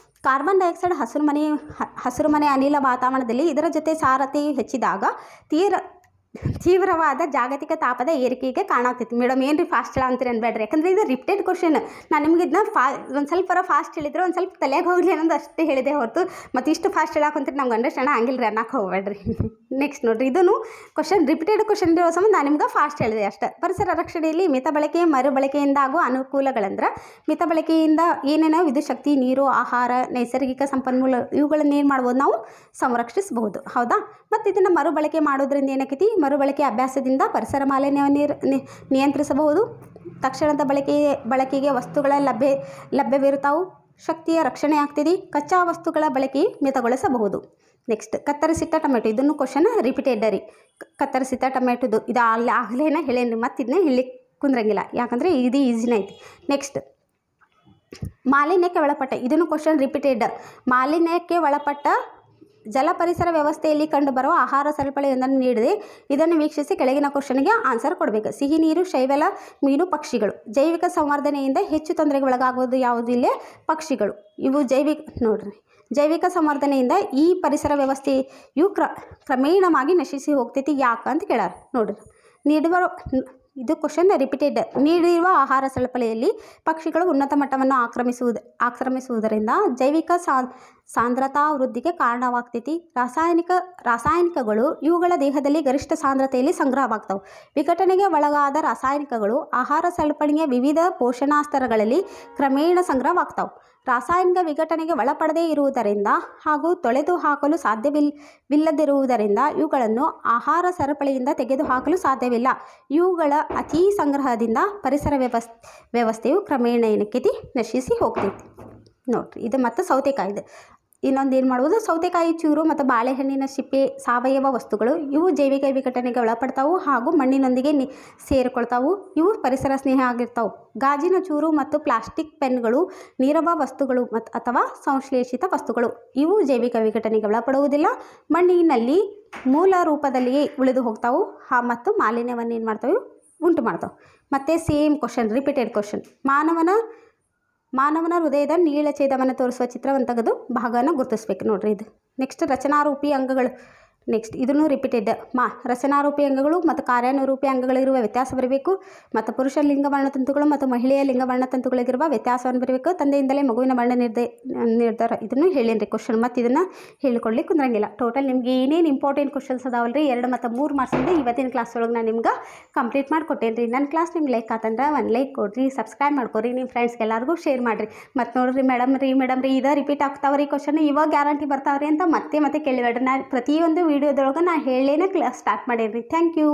ಕಾರ್ಬನ್ ಡೈಆಕ್ಸೈಡ್ ಹಸಿರುಮನೆ ಅನಿಲ ವಾತಾವರಣದಲ್ಲಿ ಇದರ ಜೊತೆ ಸಾರತೆಯು ಹೆಚ್ಚಿದಾಗ ತೀವ್ರವಾದ ಜಾಗತಿಕ ತಾಪದ ಏರಿಕೆಗೆ ಕಾರಣ ಆಗ್ತೈತಿ. ಮೇಡಮ್ ಏನು ರೀ ಫಾಸ್ಟ್ ಹೇಳ ಅಂತೀರಿ ಅನ್ಬೇಡ್ರಿ, ಯಾಕಂದರೆ ಇದು ರಿಪೀಟೆಡ್ ಕ್ವಶನ್. ನಾನು ನಿಮ್ಗೆ ಇದನ್ನ ಒಂದು ಸ್ವಲ್ಪ ಫಾಸ್ಟ್ ಹೇಳಿದ್ರೆ ಒಂದು ಸ್ವಲ್ಪ ತಲೆಗೆ ಹೋಗಲಿ ಅನ್ನೋದು ಅಷ್ಟೇ ಹೇಳಿದೆ ಹೊರತು ಮತ್ತು ಇಷ್ಟು ಫಾಸ್ಟ್ ಹೇಳಕ್ಕಂತೀರಿ ನಮ್ಗೆ ಅಂಡರ್ಸ್ಟ್ಯಾಂಡ್ ಆಗಿಲ್ಲ ರೀ ಅನ್ನಕ್ಕೆ ಹೋಗ್ಬೇಡ್ರಿ. ನೆಕ್ಸ್ಟ್ ನೋಡಿರಿ, ಇದನ್ನು ಕ್ವಶನ್ ರಿಪೀಟೆಡ್ ಕ್ವಶನ್ ಇರೋ ಸಂಬಂಧ ನಾನು ನಿಮ್ಗೆ ಫಾಸ್ಟ್ ಹೇಳಿದೆ ಅಷ್ಟೇ. ಪರಿಸರ ರಕ್ಷಣೆಯಲ್ಲಿ ಮಿತ ಬಳಕೆ ಮರುಬಳಕೆಯಿಂದ ಆಗುವ ಅನುಕೂಲಗಳಂದ್ರೆ ಮಿತ ಬಳಕೆಯಿಂದ ಏನೇನೋ ವಿದ್ಯುತ್ ಶಕ್ತಿ, ನೀರು, ಆಹಾರ, ನೈಸರ್ಗಿಕ ಸಂಪನ್ಮೂಲ ಇವುಗಳನ್ನ ಏನು ಮಾಡ್ಬೋದು? ನಾವು ಸಂರಕ್ಷಿಸಬಹುದು. ಹೌದಾ? ಮತ್ತು ಇದನ್ನು ಮರುಬಳಕೆ ಮಾಡೋದ್ರಿಂದ ಏನಾಕೈತಿ? ಮರುಬಳಕೆ ಅಭ್ಯಾಸದಿಂದ ಪರಿಸರ ಮಾಲಿನ್ಯವನ್ನು ನಿಯಂತ್ರಿಸಬಹುದು. ತಕ್ಷಣದ ಬಳಕೆಗೆ ವಸ್ತುಗಳ ಲಭ್ಯವಿರುತ್ತಾವು. ಶಕ್ತಿಯ ರಕ್ಷಣೆ ಆಗ್ತಿದೆ. ಕಚ್ಚಾ ವಸ್ತುಗಳ ಬಳಕೆ ಮಿತಗೊಳಿಸಬಹುದು. ನೆಕ್ಸ್ಟ್ ಕತ್ತರಿಸಿಟ್ಟ ಟೊಮೆಟೊ, ಇದನ್ನು ಕ್ವಶನ್ ರಿಪೀಟೆಡ್ ರೀ. ಕತ್ತರಿಸಿಟ್ಟ ಟೊಮೆಟೊದು ಇದು ಆಗಲೇನ ಹೇಳೇನಿ, ಮತ್ತು ಇದನ್ನೇ ಹೇಳಿ ಕುಂದ್ರಂಗಿಲ್ಲ ಯಾಕಂದರೆ ಇದು ಈಸಿನೇ ಐತಿ. ನೆಕ್ಸ್ಟ್ ಮಾಲಿನ್ಯಕ್ಕೆ ಒಳಪಟ್ಟ, ಇದನ್ನು ಕ್ವಶನ್ ರಿಪೀಟೆಡ್. ಮಾಲಿನ್ಯಕ್ಕೆ ಒಳಪಟ್ಟ ಜಲ ಪರಿಸರ ವ್ಯವಸ್ಥೆಯಲ್ಲಿ ಕಂಡುಬರುವ ಆಹಾರ ಸರಪಳಿಯೊಂದನ್ನು ನೀಡಿದೆ. ಇದನ್ನು ವೀಕ್ಷಿಸಿ ಕೆಳಗಿನ ಕ್ವಶನ್ಗೆ ಆನ್ಸರ್ ಕೊಡಬೇಕು. ಸಿಹಿ ನೀರು, ಶೈವಾಲ, ಮೀನು, ಪಕ್ಷಿಗಳು. ಜೈವಿಕ ಸಂವರ್ಧನೆಯಿಂದ ಹೆಚ್ಚು ತೊಂದರೆಗೆ ಒಳಗಾಗುವುದು ಯಾವುದು? ಇಲ್ಲೇ ಪಕ್ಷಿಗಳು. ಇವು ಜೈವಿಕ ಸಂವರ್ಧನೆಯಿಂದ ಈ ಪರಿಸರ ವ್ಯವಸ್ಥೆಯು ಕ್ರಮೇಣವಾಗಿ ನಶಿಸಿ ಹೋಗ್ತೈತಿ. ಯಾಕಂತ ಕೇಳಾರ ನೋಡ್ರಿ. ಇದು ಕ್ವಶನ್ ರಿಪೀಟೆಡ್. ನೀಡಿರುವ ಆಹಾರ ಸರಪಳಿಯಲ್ಲಿ ಪಕ್ಷಿಗಳು ಉನ್ನತ ಮಟ್ಟವನ್ನು ಆಕ್ರಮಿಸುವುದರಿಂದ ಜೈವಿಕ ಸಾಂದ್ರತಾ ವೃದ್ಧಿಗೆ ಕಾರಣವಾಗ್ತೈತಿ. ರಾಸಾಯನಿಕಗಳು ಇವುಗಳ ದೇಹದಲ್ಲಿ ಗರಿಷ್ಠ ಸಾಂದ್ರತೆಯಲ್ಲಿ ಸಂಗ್ರಹವಾಗ್ತವೆ. ವಿಘಟನೆಗೆ ಒಳಗಾದ ರಾಸಾಯನಿಕಗಳು ಆಹಾರ ಸರಪಳಿಯ ವಿವಿಧ ಪೋಷಣಾಸ್ತರಗಳಲ್ಲಿ ಕ್ರಮೇಣ ಸಂಗ್ರಹವಾಗ್ತವೆ. ರಾಸಾಯನಿಕ ವಿಘಟನೆಗೆ ಒಳಪಡದೇ ಇರುವುದರಿಂದ ಹಾಗೂ ತೊಳೆದು ಹಾಕಲು ಸಾಧ್ಯವಿಲ್ಲದಿರುವುದರಿಂದ ಇವುಗಳನ್ನು ಆಹಾರ ಸರಪಳಿಯಿಂದ ತೆಗೆದುಹಾಕಲು ಸಾಧ್ಯವಿಲ್ಲ. ಇವುಗಳ ಅತಿ ಸಂಗ್ರಹದಿಂದ ಪರಿಸರ ವ್ಯವಸ್ಥೆಯು ಕ್ರಮೇಣ ಏನಕ್ಕೈತಿ? ನಶಿಸಿ ಹೋಗ್ತೈತಿ. ನೋಡ್ರಿ, ಇದು ಮತ್ತು ಸೌತೆಕಾಯಿದು ಇನ್ನೊಂದು ಏನು ಮಾಡ್ಬೋದು? ಸೌತೆಕಾಯಿ ಚೂರು ಮತ್ತು ಬಾಳೆಹಣ್ಣಿನ ಸಿಪ್ಪೆ ಸಾವಯವ ವಸ್ತುಗಳು. ಇವು ಜೈವಿಕ ವಿಘಟನೆಗೆ ಒಳಪಡ್ತಾವು ಹಾಗೂ ಮಣ್ಣಿನೊಂದಿಗೆ ಸೇರಿಕೊಳ್ತಾವು. ಇವು ಪರಿಸರ ಸ್ನೇಹ ಆಗಿರ್ತಾವೆ. ಗಾಜಿನ ಚೂರು ಮತ್ತು ಪ್ಲಾಸ್ಟಿಕ್ ಪೆನ್ಗಳು ನೀರವ ವಸ್ತುಗಳು ಅಥವಾ ಸಂಶ್ಲೇಷಿತ ವಸ್ತುಗಳು. ಇವು ಜೈವಿಕ ವಿಘಟನೆಗೆ ಒಳಪಡುವುದಿಲ್ಲ. ಮಣ್ಣಿನಲ್ಲಿ ಮೂಲ ರೂಪದಲ್ಲಿಯೇ ಉಳಿದು ಹೋಗ್ತಾವು ಮತ್ತು ಮಾಲಿನ್ಯವನ್ನು ಏನು ಮಾಡ್ತಾವೆ? ಉಂಟು ಮಾಡ್ತಾವೆ. ಮತ್ತು ಸೇಮ್ ಕ್ವಶನ್ ರಿಪೀಟೆಡ್ ಕ್ವಶನ್. ಮಾನವನ ಹೃದಯದ ನೀಳಛೇದವನ್ನು ತೋರಿಸುವ ಚಿತ್ರವನ್ನು ತೆಗೆದು ಭಾಗವನ್ನು ಗುರುತಿಸ್ಬೇಕು. ನೋಡ್ರಿ ಇದು. ನೆಕ್ಸ್ಟ್ ರಚನಾರೂಪಿ ಅಂಗಗಳು. ನೆಕ್ಸ್ಟ್ ಇದನ್ನು ರಿಪೀಟೆಡ್. ರಚನಾರೂಪಿ ಅಂಗಗಳು ಮತ್ತು ಕಾರ್ಯಾನುರೂಪಿ ಅಂಗಗಳಿರುವ ವ್ಯತ್ಯಾಸ ಬರಬೇಕು. ಮತ್ತು ಪುರುಷ ಲಿಂಗ ವರ್ಣತಂತುಗಳು ಮತ್ತು ಮಹಿಳೆಯ ಲಿಂಗ ವರ್ಣತಂತುಗಳಿಗಿರುವ ವ್ಯತ್ಯಾಸವನ್ನು ಬರಬೇಕು. ತಂದೆಯಿಂದಲೇ ಮಗುವಿನ ವರ್ಣ ನಿರ್ಧಾರ ಇದನ್ನು ಹೇಳೇನ್ರಿ ಕ್ವಶನ್. ಮತ್ತು ಇದನ್ನು ಹೇಳಿಕೊಳ್ಳಿ ಕುಂದ್ರಂಗಿಲ್ಲ. ಟೋಟಲ್ ನಿಮ್ಗೆ ಏನೇನು ಇಂಪಾರ್ಟೆಂಟ್ ಕ್ವಶನ್ಸ್ ಅದಾವಲ್ರಿ 2 ಮತ್ತು 3 ಮಾರ್ಕ್ಸಿಂದ ಇವತ್ತಿನ ಕ್ಲಾಸ್ ಒಳಗೆ ನಾನು ನಿಮ್ಗೆ ಕಂಪ್ಲೀಟ್ ಮಾಡಿ ಕೊಟ್ಟೇನ್ರಿ. ನನ್ನ ಕ್ಲಾಸ್ ನಿಮ್ಗೆ ಲೈಕ್ ಆತಂದ್ರೆ ಒಂದು ಲೈಕ್ ಕೊಡ್ರಿ, ಸಬ್ಸ್ಕ್ರೈಬ್ ಮಾಡ್ಕೊರಿ, ನಿಮ್ಮ ಫ್ರೆಂಡ್ಸ್ಗೆ ಎಲ್ಲರಿಗೂ ಶೇರ್ ಮಾಡಿರಿ. ಮತ್ತು ನೋಡಿರಿ ಮೇಡಮ್ ರೀ ಇದು ರಿಪೀಟ್ ಆಗ್ತಾವ್ರಿ ಕ್ವಶನ್, ಇವಾಗ ಗ್ಯಾರಂಟಿ ಬರ್ತಾವ್ರಿ ಅಂತ ಮತ್ತೆ ಕೇಳಿಬೇಡ್ರಿ. ನಾನು ಪ್ರತಿಯೊಂದು ವೀಡಿಯೋದೊಳಗೆ ನಾನು ಹೇಳೇನೆ ಕ್ಲಾಸ್ ಸ್ಟಾರ್ಟ್ ಮಾಡೇನ್ರಿ. Thank you.